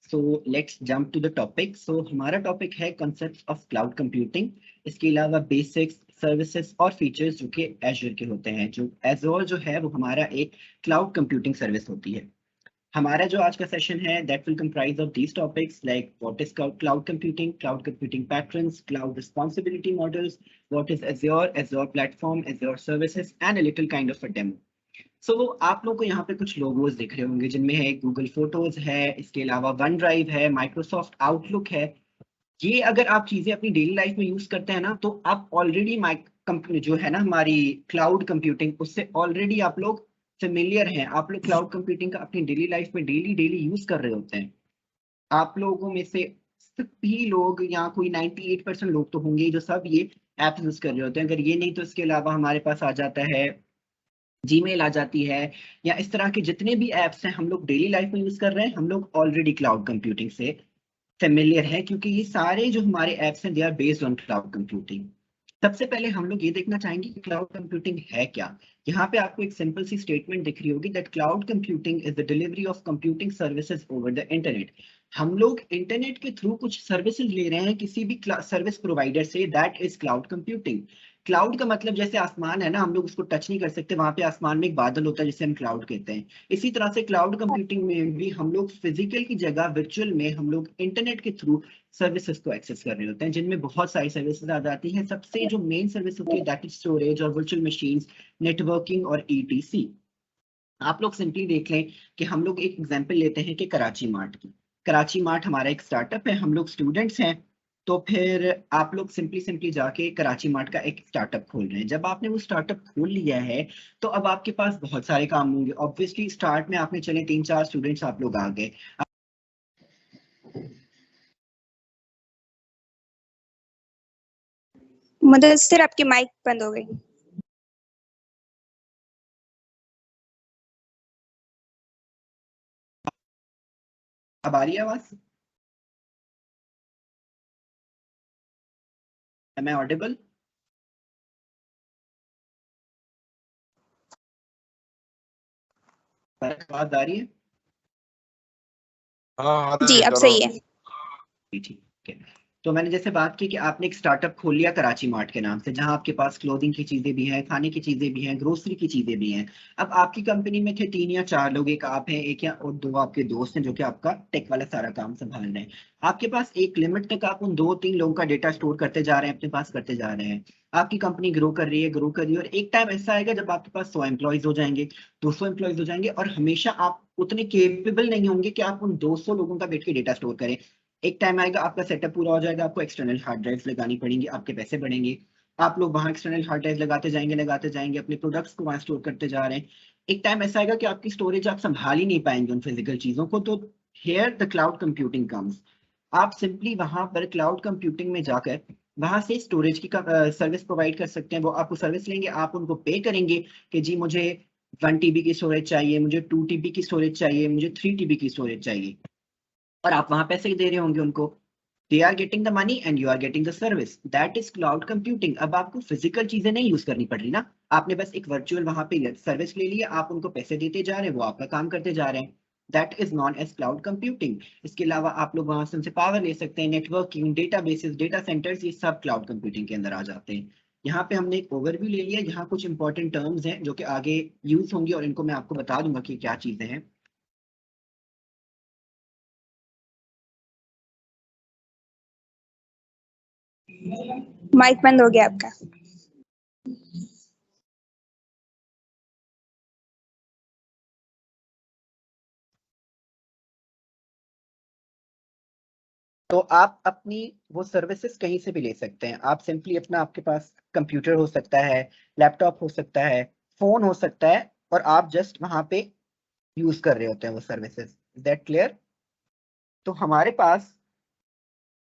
So let's jump to the topic. So हमारा topic है concepts of cloud computing. इसके अलावा बेसिक्स, सर्विसेज और फीचर्स जो कि एजूर के होते हैं। जो एजोर जो है वो हमारा एक क्लाउड कंप्यूटिंग सर्विस होती है। हमारा जो आज का सेशन है that will comprise of these topics like what is cloud computing patterns, cloud responsibility models, what is Azure, Azure platform, Azure services and a little kind of a demo. So आप लोग को यहाँ पे कुछ logos दिख रहे होंगे जिनमें है गूगल फोटोज है, इसके अलावा वन ड्राइव है, माइक्रोसॉफ्ट आउटलुक है। ये अगर आप चीजें अपनी डेली लाइफ में यूज करते हैं ना, तो आप ऑलरेडी कंपनी जो है ना हमारी क्लाउड कंप्यूटिंग, उससे ऑलरेडी आप लोग फेमिलियर हैं। आप लोग क्लाउड कंप्यूटिंग का अपनी डेली लाइफ में डेली डेली यूज कर रहे होते हैं। आप लोगों में से सभी लोग या कोई 98% लोग तो होंगे जो सब ये ऐप यूज कर रहे होते हैं। अगर ये नहीं तो इसके अलावा हमारे पास आ जाता है जीमेल आ जाती है, या इस तरह के जितने भी एप्स हैं हम लोग डेली लाइफ में यूज कर रहे हैं। हम लोग ऑलरेडी क्लाउड कंप्यूटिंग से फेमिलियर है, क्योंकि ये सारे जो हमारे एप्स हैं they are based on cloud computing. सबसे पहले हम लोग ये देखना चाहेंगे कि क्लाउड कंप्यूटिंग है क्या। यहाँ पे आपको एक सिंपल सी स्टेटमेंट दिख रही होगी that cloud computing is the delivery of computing services over the internet. हम लोग इंटरनेट के थ्रू कुछ सर्विसेज ले रहे हैं किसी भी सर्विस प्रोवाइडर से, that is cloud computing. Cloud का मतलब जैसे आसमान है ना, हम लोग उसको टच नहीं कर सकते, वहां पे आसमान में एक बादल होता है जिसे हम क्लाउड कहते हैं। इसी तरह से क्लाउड कंप्यूटिंग में भी हम लोग फिजिकल की जगह वर्चुअल में हम लोग इंटरनेट के थ्रू सर्विसेज को एक्सेस कर रहे होते हैं, जिनमें बहुत सारी सर्विसेज आ जाती हैं। सबसे जो मेन सर्विस होती है दैट इज स्टोरेज और वर्चुअल मशीन्स, नेटवर्किंग और ईटीसी। आप लोग सिंपली देख लें कि हम लोग एक एग्जांपल लेते हैं कि कराची मार्ट की। कराची मार्ट हमारा एक स्टार्टअप है, हम लोग स्टूडेंट्स हैं। तो फिर आप लोग सिंपली सिंपली जाके कराची मार्ट का एक स्टार्टअप खोल रहे हैं। जब आपने वो स्टार्टअप खोल लिया है तो अब आपके पास बहुत सारे काम होंगे। ऑब्वियसली स्टार्ट में आपने चले 3-4 स्टूडेंट्स आप लोग आ गए। मुदस्सिर आपकी माइक बंद हो गई। अब आ रही है आवाज? Am I audible? आवाज आ रही है? हाँ जी अब सही है। ठीक है। तो मैंने जैसे बात की कि आपने एक स्टार्टअप खोल लिया कराची मार्ट के नाम से, जहां आपके पास क्लोथिंग की चीजें भी हैं, खाने की चीजें भी हैं, ग्रोसरी की चीजें भी हैं। अब आपकी कंपनी में थे 3 या 4 लोग, एक आप हैं, एक या और 2 आपके दोस्त हैं जो कि आपका टेक वाला सारा काम संभाल रहे हैं। आपके पास एक लिमिट तक आप उन 2-3 लोगों का डेटा स्टोर करते जा रहे हैं, अपने पास करते जा रहे हैं। आपकी कंपनी ग्रो कर रही है, ग्रो कर रही है, और एक टाइम ऐसा आएगा जब आपके पास 100 एम्प्लॉयज हो जाएंगे, 200 एम्प्लॉयज हो जाएंगे, और हमेशा आप उतने केपेबल नहीं होंगे कि आप उन 200 लोगों का बैठ के डेटा स्टोर करें। एक टाइम आएगा आपका सेटअप पूरा हो जाएगा, आपको एक्सटर्नल हार्ड ड्राइव्स लगानी पड़ेंगी, आपके पैसे बढ़ेंगे। आप लोग वहां एक्सटर्नल हार्ड ड्राइव लगाते जाएंगे, अपने प्रोडक्ट्स को वहां स्टोर करते जा रहे हैं। एक टाइम ऐसा आएगा कि आपकी स्टोरेज आप संभाल ही नहीं पाएंगे उन फिजिकल चीजों को। तो here the cloud computing comes. आप सिंपली वहां पर क्लाउड कंप्यूटिंग में जाकर वहां से स्टोरेज की सर्विस प्रोवाइड कर सकते हैं। वो आपको सर्विस लेंगे, आप उनको पे करेंगे कि जी मुझे 1 TB की स्टोरेज चाहिए, मुझे 2 TB की स्टोरेज चाहिए, मुझे 3 TB की स्टोरेज चाहिए, और आप वहां पैसे दे रहे होंगे उनको। They are getting the money and you are getting the service, that is cloud computing. अब आपको फिजिकल चीजें नहीं यूज करनी पड़ रही ना, आपने बस एक वर्चुअल वहां पे सर्विस ले लिया, आप उनको पैसे देते जा रहे हैं, वो आपका काम करते जा रहे हैं। That is known as cloud computing. इसके अलावा आप लोग वहां से उनसे पावर ले सकते हैं, networking, data basis, data centres, ये सब क्लाउड कंप्यूटिंग के अंदर आ जाते हैं। यहाँ पे हमने एक ओवरव्यू ले लिया। यहाँ कुछ इंपॉर्टेंट टर्म्स हैं जो कि आगे यूज होंगी और इनको मैं आपको बता दूंगा कि क्या चीजें हैं। माइक बंद हो गया आपका। तो आप अपनी वो सर्विसेज कहीं से भी ले सकते हैं। आप सिंपली अपना, आपके पास कंप्यूटर हो सकता है, लैपटॉप हो सकता है, फोन हो सकता है, और आप जस्ट वहां पे यूज कर रहे होते हैं वो सर्विसेज। That clear? तो हमारे पास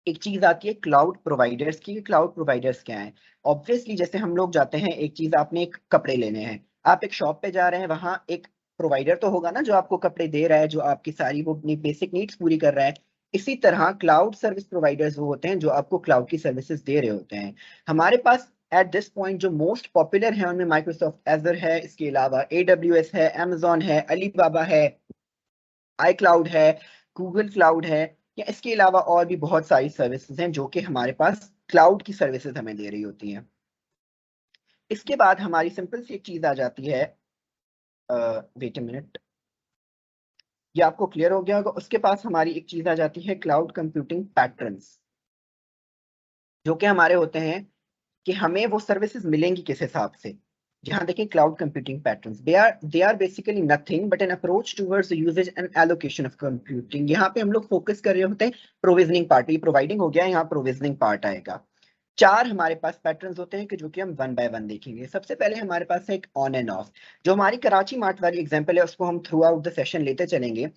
एक चीज आती है क्लाउड प्रोवाइडर्स की। क्लाउड प्रोवाइडर्स क्या है? ऑब्वियसली जैसे हम लोग जाते हैं, एक चीज आपने एक कपड़े लेने हैं, आप एक शॉप पे जा रहे हैं, वहां एक प्रोवाइडर तो होगा ना जो आपको कपड़े दे रहा है, जो आपकी सारी वो अपनी बेसिक नीड्स पूरी कर रहा है। इसी तरह क्लाउड सर्विस प्रोवाइडर्स वो होते हैं जो आपको क्लाउड की सर्विसेज दे रहे होते हैं। हमारे पास एट दिस पॉइंट जो मोस्ट पॉपुलर है उनमें माइक्रोसॉफ्ट एजर है, इसके अलावा AWS है, Amazon है, अलीबाबा है, iCloud है, गूगल क्लाउड है, या इसके अलावा और भी बहुत सारी सर्विसेज हैं जो कि हमारे पास क्लाउड की सर्विसेज हमें दे रही होती हैं। इसके बाद हमारी सिंपल सी एक चीज आ जाती है, वेट अ मिनट, ये आपको क्लियर हो गया होगा। उसके पास हमारी एक चीज आ जाती है क्लाउड कंप्यूटिंग पैटर्न्स, जो कि हमारे होते हैं कि हमें वो सर्विसेज मिलेंगी किस हिसाब से। यहाँ देखिए cloud computing patterns, they are basically nothing but an approach towards the usages and allocation of computing. यहाँ पे हम लोग फोकस कर रहे होते हैं प्रोविजनिंग पार्ट, ये प्रोवाइडिंग हो गया, यहाँ प्रोविजनिंग पार्ट आएगा। चार हमारे पास पैटर्न्स होते हैं कि जो कि हम वन बाय वन देखेंगे। सबसे पहले हमारे पास है एक ऑन एंड ऑफ, जो हमारी कराची मार्ट वाली एग्जांपल है उसको हम थ्रू आउट द सेशन लेते चलेंगे।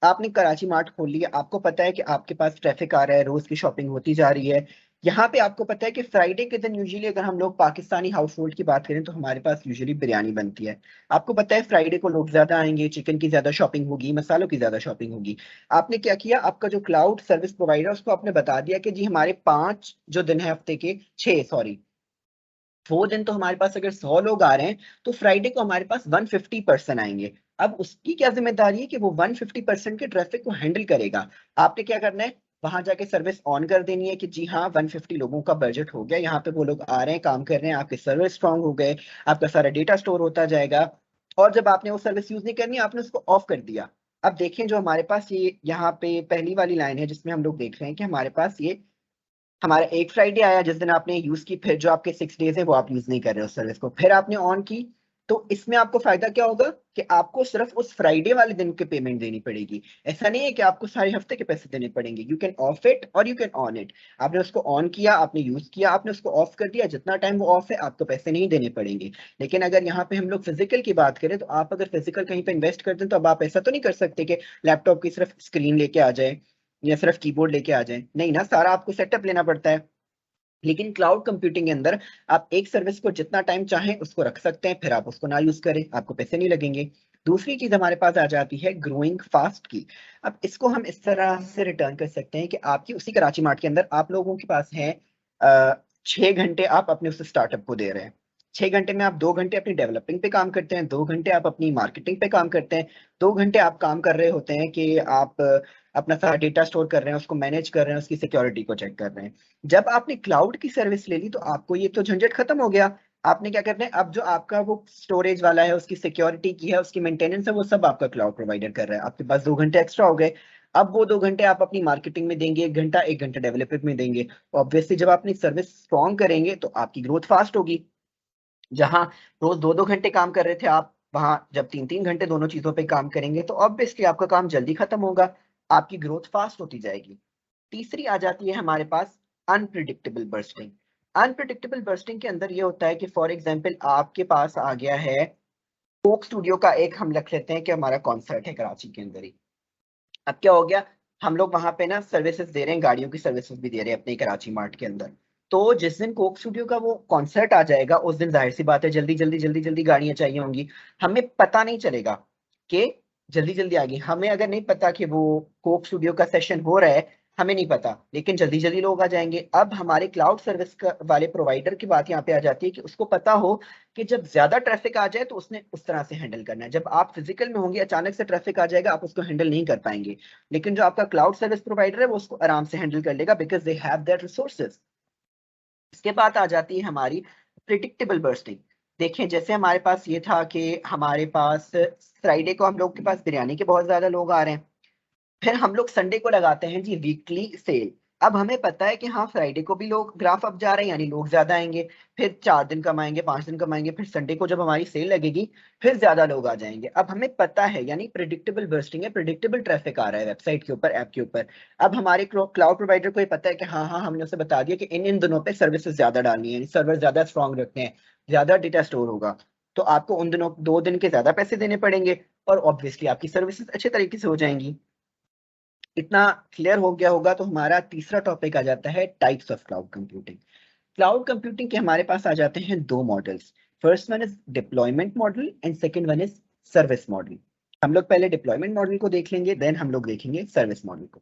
आपने कराची मार्ट खोल लिया, आपको पता है कि आपके पास ट्रैफिक आ रहा है, रोज की शॉपिंग होती जा रही है। यहाँ पे आपको पता है कि फ्राइडे के दिन यूजुअली अगर हम लोग पाकिस्तानी हाउस होल्ड की बात करें तो हमारे पास यूजुअली बिरयानी बनती है। आपको पता है फ्राइडे को लोग ज्यादा आएंगे, चिकन की ज्यादा शॉपिंग होगी, मसालों की ज्यादा शॉपिंग होगी। आपने क्या किया, आपका जो क्लाउड सर्विस प्रोवाइडर उसको आपने बता दिया कि जी हमारे 5 जो दिन है हफ्ते के, 6 सॉरी, वो दिन तो हमारे पास अगर 100 लोग आ रहे हैं तो फ्राइडे को हमारे पास 150 पर्सन आएंगे। अब उसकी क्या जिम्मेदारी है कि वो 150% के ट्रैफिक को हैंडल करेगा। आपने क्या करना है, वहां जाके सर्विस ऑन कर देनी है कि जी हाँ 150 लोगों का बजट हो गया, यहाँ पे वो लोग आ रहे हैं, काम कर रहे हैं, आपके सर्वर स्ट्रांग हो गए, आपका सारा डेटा स्टोर होता जाएगा। और जब आपने वो सर्विस यूज नहीं करनी, आपने उसको ऑफ कर दिया। अब देखें जो हमारे पास ये यहाँ पे पहली वाली लाइन है जिसमें हम लोग देख रहे हैं कि हमारे पास ये हमारा एक फ्राइडे आया जिस दिन आपने यूज की, फिर जो आपके 6 डेज है वो आप यूज नहीं कर रहे हो सर्विस को, फिर आपने ऑन की। तो इसमें आपको फायदा क्या होगा कि आपको सिर्फ उस फ्राइडे वाले दिन की पेमेंट देनी पड़ेगी। ऐसा नहीं है कि आपको सारे हफ्ते के पैसे देने पड़ेंगे। यू कैन ऑफ इट और यू कैन ऑन इट। आपने उसको ऑन किया, आपने यूज किया, आपने उसको ऑफ कर दिया, जितना टाइम वो ऑफ है आपको पैसे नहीं देने पड़ेंगे। लेकिन अगर यहाँ पे हम लोग फिजिकल की बात करें तो आप अगर फिजिकल कहीं पे इन्वेस्ट करते हैं तो अब आप ऐसा तो नहीं कर सकते कि लैपटॉप की सिर्फ स्क्रीन लेके आ जाए या सिर्फ कीबोर्ड लेके आ जाए, नहीं ना, सारा आपको सेटअप लेना पड़ता है। लेकिन क्लाउड कंप्यूटिंग के अंदर आप एक सर्विस को जितना टाइम चाहें उसको रख सकते हैं, फिर आप उसको ना यूज करें, आपको पैसे नहीं लगेंगे। दूसरी चीज हमारे पास आ जाती है ग्रोइंग फास्ट की। अब इसको हम इस तरह से रिटर्न कर सकते हैं कि आपकी उसी कराची मार्ट के अंदर आप लोगों के पास है 6 घंटे आप अपने उस स्टार्टअप को दे रहे हैं। 6 घंटे में आप 2 घंटे अपनी डेवलपिंग पे काम करते हैं, 2 घंटे आप अपनी मार्केटिंग पे काम करते हैं, 2 घंटे आप काम कर रहे होते हैं कि आप अपना सारा डेटा स्टोर कर रहे हैं, उसको मैनेज कर रहे हैं, उसकी सिक्योरिटी को चेक कर रहे हैं। जब आपने क्लाउड की सर्विस ले ली तो आपको ये तो झंझट खत्म हो गया। आपने क्या करना है, अब जो आपका वो स्टोरेज वाला है, उसकी सिक्योरिटी की है, उसकी मेंटेनेंस है, वो सब आपका क्लाउड प्रोवाइडर कर रहा है। आपके पास 2 घंटे एक्स्ट्रा हो गए। अब वो 2 घंटे आप अपनी मार्केटिंग में देंगे, 1 घंटा डेवलपमेंट में देंगे। ऑब्वियसली जब आप अपनी सर्विस स्ट्रॉन्ग करेंगे तो आपकी ग्रोथ फास्ट होगी। जहां रोज 2-2 घंटे काम कर रहे थे आप, वहां जब 3-3 घंटे दोनों चीजों पे काम करेंगे तो ऑब्वियसली आपका काम जल्दी खत्म होगा, आपकी ग्रोथ फास्ट होती जाएगी। तीसरी आ जाती है हमारे पास अनप्रिडिक्टेबल बर्स्टिंग। अनप्रिडिक्टेबल बर्स्टिंग के अंदर ये होता है कि फॉर एग्जांपल आपके पास आ गया है कोक स्टूडियो का एक, हम रख लेते हैं कि हमारा कॉन्सर्ट है कराची के अंदर ही। अब क्या हो गया, हम लोग वहां पे ना सर्विसेज दे रहे हैं, गाड़ियों की सर्विसेज भी दे रहे हैं अपने कराची मार्ट के अंदर। तो जिस दिन कोक स्टूडियो का वो कॉन्सर्ट आ जाएगा उस दिन जाहिर सी बात है जल्दी जल्दी जल्दी जल्दी गाड़ियां चाहिए होंगी। हमें पता नहीं चलेगा कि जल्दी जल्दी आ गई। हमें अगर नहीं पता कि वो कोक स्टूडियो का सेशन हो रहा है, हमें नहीं पता, लेकिन जल्दी जल्दी लोग आ जाएंगे। अब हमारे क्लाउड सर्विस वाले प्रोवाइडर की बात यहाँ पे आ जाती है कि उसको पता हो कि जब ज्यादा ट्रैफिक आ जाए तो उसने उस तरह से हैंडल करना है। जब आप फिजिकल में होंगे अचानक से ट्रैफिक आ जाएगा, आप उसको हैंडल नहीं कर पाएंगे। लेकिन जो आपका क्लाउड सर्विस प्रोवाइडर है वो उसको आराम से हैंडल कर लेगा, because they have that resources. इसके बाद आ जाती है हमारी प्रिडिक्टेबल बर्स्टिंग। देखें जैसे हमारे पास ये था कि हमारे पास फ्राइडे को हम लोग के पास बिरयानी के बहुत ज्यादा लोग आ रहे हैं, फिर हम लोग संडे को लगाते हैं जी वीकली सेल। अब हमें पता है कि हाँ फ्राइडे को भी लोग ग्राफ अप जा रहे हैं, यानी लोग ज्यादा आएंगे, फिर 4 दिन कमाएंगे, 5 दिन कमाएंगे, फिर संडे को जब हमारी सेल लगेगी फिर ज्यादा लोग आ जाएंगे। अब हमें पता है, यानी प्रिडिक्टेबल बर्स्टिंग है, प्रिडिक्टेबल ट्रैफिक आ रहा है वेबसाइट के ऊपर, ऐप के ऊपर। अब हमारे क्लाउड प्रोवाइडर को ये पता है कि हाँ हाँ हमने उसे बता दिया कि इन इन दिनों पे सर्विसेज ज्यादा डालनी है, सर्वर ज्यादा स्ट्रॉन्ग रखते हैं, ज्यादा डेटा स्टोर होगा, तो आपको उन दिनों 2 दिन के ज्यादा पैसे देने पड़ेंगे और ऑब्वियसली आपकी सर्विसेज अच्छे तरीके से हो जाएंगी। इतना क्लियर हो गया होगा। तो हमारा तीसरा टॉपिक आ जाता है types of cloud computing. Cloud computing के हमारे पास आ जाते हैं 2 models. First one is deployment model and second one is service model. हम लोग पहले डिप्लॉयमेंट मॉडल को देख लेंगे, देन हम लोग देखेंगे सर्विस मॉडल को।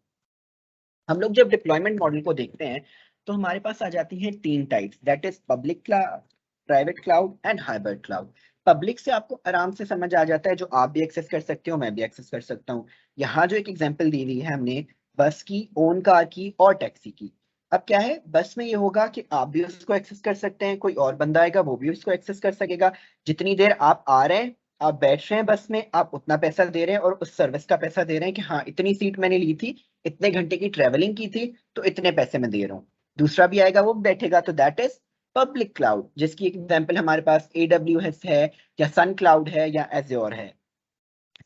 हम लोग जब डिप्लॉयमेंट मॉडल को देखते हैं तो हमारे पास आ जाती हैं 3 types, that is public cloud, private cloud and hybrid cloud. Public से आपको आराम से समझ आ जाता है, जो आप भी एक्सेस कर सकते हो, मैं भी एक्सेस कर सकता हूँ। यहाँ जो एक एग्जांपल दी हुई है हमने बस की, ओन कार की और टैक्सी की। अब क्या है, बस में ये होगा कि आप भी उसको एक्सेस कर सकते हैं, कोई और बंदा आएगा वो भी उसको एक्सेस कर सकेगा। जितनी देर आप आ रहे हैं, आप बैठ रहे हैं बस में, आप उतना पैसा दे रहे हैं और उस सर्विस का पैसा दे रहे हैं कि हाँ इतनी सीट मैंने ली थी, इतने घंटे की ट्रेवलिंग की थी, तो इतने पैसे मैं दे रहा हूँ। दूसरा भी आएगा वो बैठेगा, तो दैट इज पब्लिक क्लाउड, जिसकी एक एग्जांपल हमारे पास AWS है या सन क्लाउड है या एज्योर है।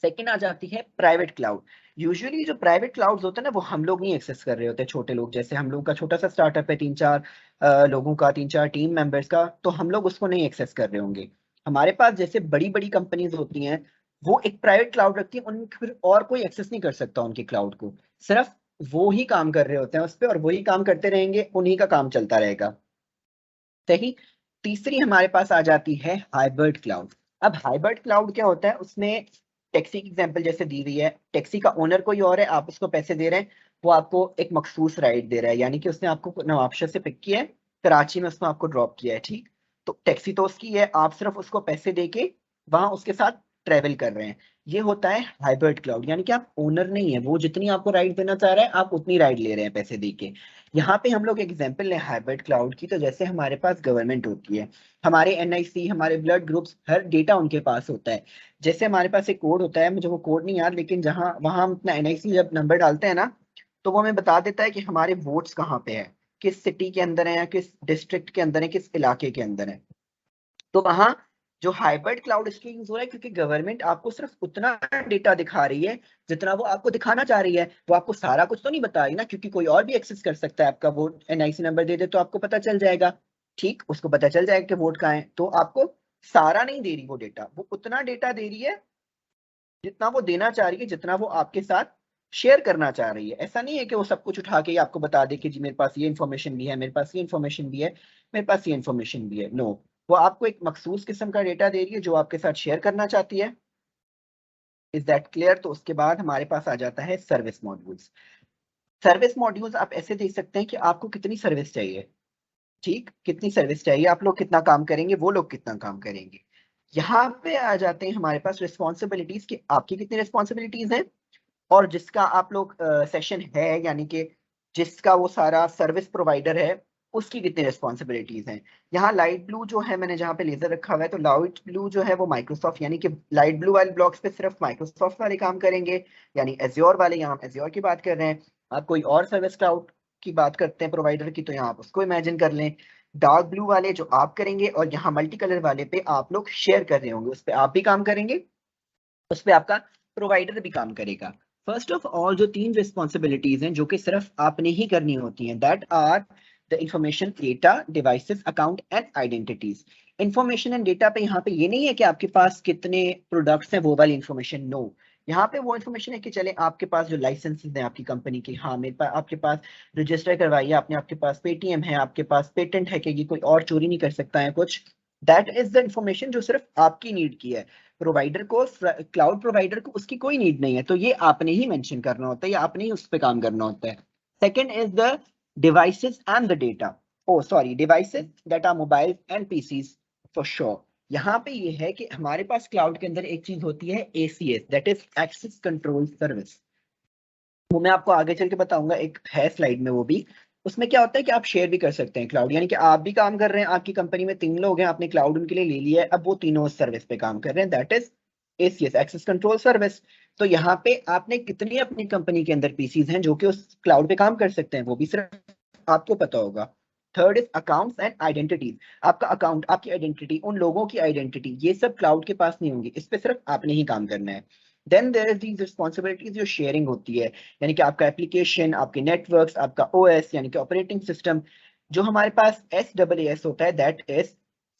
सेकंड आ जाती है प्राइवेट क्लाउड। यूजुअली जो प्राइवेट क्लाउड्स होते हैं ना, वो हम लोग नहीं एक्सेस कर रहे होते, छोटे लोग, जैसे हम लोग का छोटा सा स्टार्टअप है, 3-4 लोगों का, 3-4 टीम मेंबर्स का, तो हम लोग उसको नहीं एक्सेस कर रहे होंगे। हमारे पास जैसे बड़ी बड़ी कंपनीज होती हैं, वो एक प्राइवेट क्लाउड रखती है, उन फिर और कोई एक्सेस नहीं कर सकता उनके क्लाउड को, सिर्फ वो ही काम कर रहे होते हैं उस पर, और वही काम करते रहेंगे, उन्हीं का काम चलता रहेगा। सही। तीसरी हमारे पास आ जाती है हाइब्रिड क्लाउड। अब हाइब्रिड क्लाउड क्या होता है, उसमें टैक्सी की एग्जांपल जैसे दी हुई है, टैक्सी का ओनर कोई और है, आप उसको पैसे दे रहे हैं, वो आपको एक मखसूस राइड दे रहा है, यानी कि उसने आपको नवाबशा से पिक किया है, कराची में उसने आपको ड्रॉप किया है, ठीक। तो टैक्सी तो उसकी है, आप सिर्फ उसको पैसे दे के वहां उसके साथ ट्रेवल कर रहे हैं। ये होता है हाइब्रिड क्लाउड, यानी कि आप ओनर नहीं है, वो जितनी आपको राइड देना चाह रहा है आप उतनी राइड ले रहे हैं पैसे दे के। यहाँ पे हम लोग एग्जांपल लें हाइब्रिड क्लाउड की, तो जैसे हमारे पास गवर्नमेंट होती है, हमारे NIC, हमारे ब्लड ग्रुप्स, हर डेटा उनके पास होता है। जैसे हमारे पास एक कोड होता है, मुझे वो कोड नहीं याद, लेकिन जहाँ वहां हम अपना NIC जब नंबर डालते हैं ना, तो वो हमें बता देता है कि हमारे वोट्स कहाँ पे है, किस सिटी के अंदर है या किस डिस्ट्रिक्ट के अंदर है, किस इलाके के अंदर है। तो वहां जो हाइब्रिड क्लाउड इसलिए यूज हो रहा है क्योंकि गवर्नमेंट आपको सिर्फ उतना डेटा दिखा रही है जितना वो आपको दिखाना चाह रही है, वो आपको सारा कुछ तो नहीं बता रही ना, क्योंकि कोई और भी एक्सेस कर सकता है आपका वोट, NIC नंबर दे दे तो आपको पता चल जाएगा। ठीक, उसको पता चल जाएगा कि वोट कहाँ है, तो आपको सारा नहीं दे रही वो डेटा, वो उतना डेटा दे रही है जितना वो देना चाह रही है, जितना वो आपके साथ शेयर करना चाह रही है। ऐसा नहीं है कि वो सब कुछ उठा के ही आपको बता दे कि जी मेरे पास ये इन्फॉर्मेशन भी है, मेरे पास ये इन्फॉर्मेशन भी है, मेरे पास ये इन्फॉर्मेशन भी है। नो, वो आपको एक मखसूस किस्म का डेटा दे रही है जो आपके साथ शेयर करना चाहती है। Is that clear? तो उसके बाद हमारे पास आ जाता है सर्विस मॉड्यूल्स। सर्विस मॉड्यूल्स आप ऐसे देख सकते हैं कि आपको कितनी सर्विस चाहिए, ठीक, कितनी सर्विस चाहिए, आप लोग कितना काम करेंगे, वो लोग कितना काम करेंगे। यहाँ पे आ जाते हैं हमारे पास रिस्पॉन्सिबिलिटीज की, आपकी कितनी रिस्पॉन्सिबिलिटीज हैं, और जिसका आप लोग सेशन है, यानी कि जिसका वो सारा सर्विस प्रोवाइडर है, उसकी कितनी रिस्पॉन्सिबिलिटीज हैं। यहाँ लाइट ब्लू जो है, मैंने जहाँ पे लेजर रखा हुआ है, तो लाइट ब्लू जो है वो माइक्रोसॉफ्ट, यानी कि लाइट ब्लू वाले ब्लॉक्स पे सिर्फ माइक्रोसॉफ्ट वाले काम करेंगे, यानी एज्योर वाले, यहाँ हम एज्योर की बात कर रहे हैं। आप कोई और सर्विस क्लाउड की बात करते हैं प्रोवाइडर की, तो यहाँ आप उसको इमेजिन कर लें। डार्क ब्लू वाले जो आप करेंगे, और यहाँ मल्टी कलर वाले पे आप लोग शेयर कर रहे होंगे, उस पर आप भी काम करेंगे, उस पर आपका प्रोवाइडर भी काम करेगा। फर्स्ट ऑफ ऑल जो 3 रिस्पॉन्सिबिलिटीज हैं जो कि सिर्फ आपने ही करनी होती हैं, that are the information, data, devices, account and identities. Information and data पे यहाँ पे ये नहीं है कि आपके पास कितने प्रोडक्ट्स हैं वो वाली इंफॉर्मेशन, नो। यहाँ पे वो इन्फॉर्मेशन है कि चले आपके पास जो लाइसेंसेस हैं आपकी कंपनी के, हाँ मेरे पास, आपके पास रजिस्टर करवाइए आपने, आपके पास पेटीएम है, आपके पास पेटेंट है कि ये कोई और चोरी नहीं कर सकता है कुछ। दैट इज द इंफॉर्मेशन जो सिर्फ आपकी नीड की है। प्रोवाइडर को, क्लाउड प्रोवाइडर को उसकी कोई नीड नहीं है, तो ये आपने ही मेंशन करना होता है या आपने ही उस पर काम करना होता है। Second is the devices and the data, oh sorry, devices that are mobile and PCs for sure. यहाँ पे ये है कि हमारे पास क्लाउड के अंदर एक चीज होती है ACS, that is access control service. वो मैं आपको आगे चल के बताऊंगा, एक है स्लाइड में वो भी। उसमें क्या होता है कि आप शेयर भी कर सकते हैं क्लाउड, यानी कि आप भी काम कर रहे हैं, आपकी कंपनी में 3 लोग हैं, आपने क्लाउड उनके लिए ले लिया है, अब वो तीनों उस सर्विस पे काम कर रहे हैं, that is ACS, access control service. तो यहाँ पे आपने कितनी अपनी कंपनी के अंदर पीसीज हैं जो कि उस क्लाउड पे काम कर सकते हैं, वो भी सिर्फ आपको पता होगा। Third is accounts and identities. आपका अकाउंट, आपकी आइडेंटिटी, उन लोगों की आइडेंटिटी, ये सब क्लाउड के पास नहीं होंगी, इस पे सिर्फ आपने ही काम करना है। Then there is these responsibilities जो शेयरिंग होती है, यानी कि आपका एप्लीकेशन, आपके नेटवर्क्स, आपका OS यानी कि ऑपरेटिंग सिस्टम। जो हमारे पास SaaS होता है, that is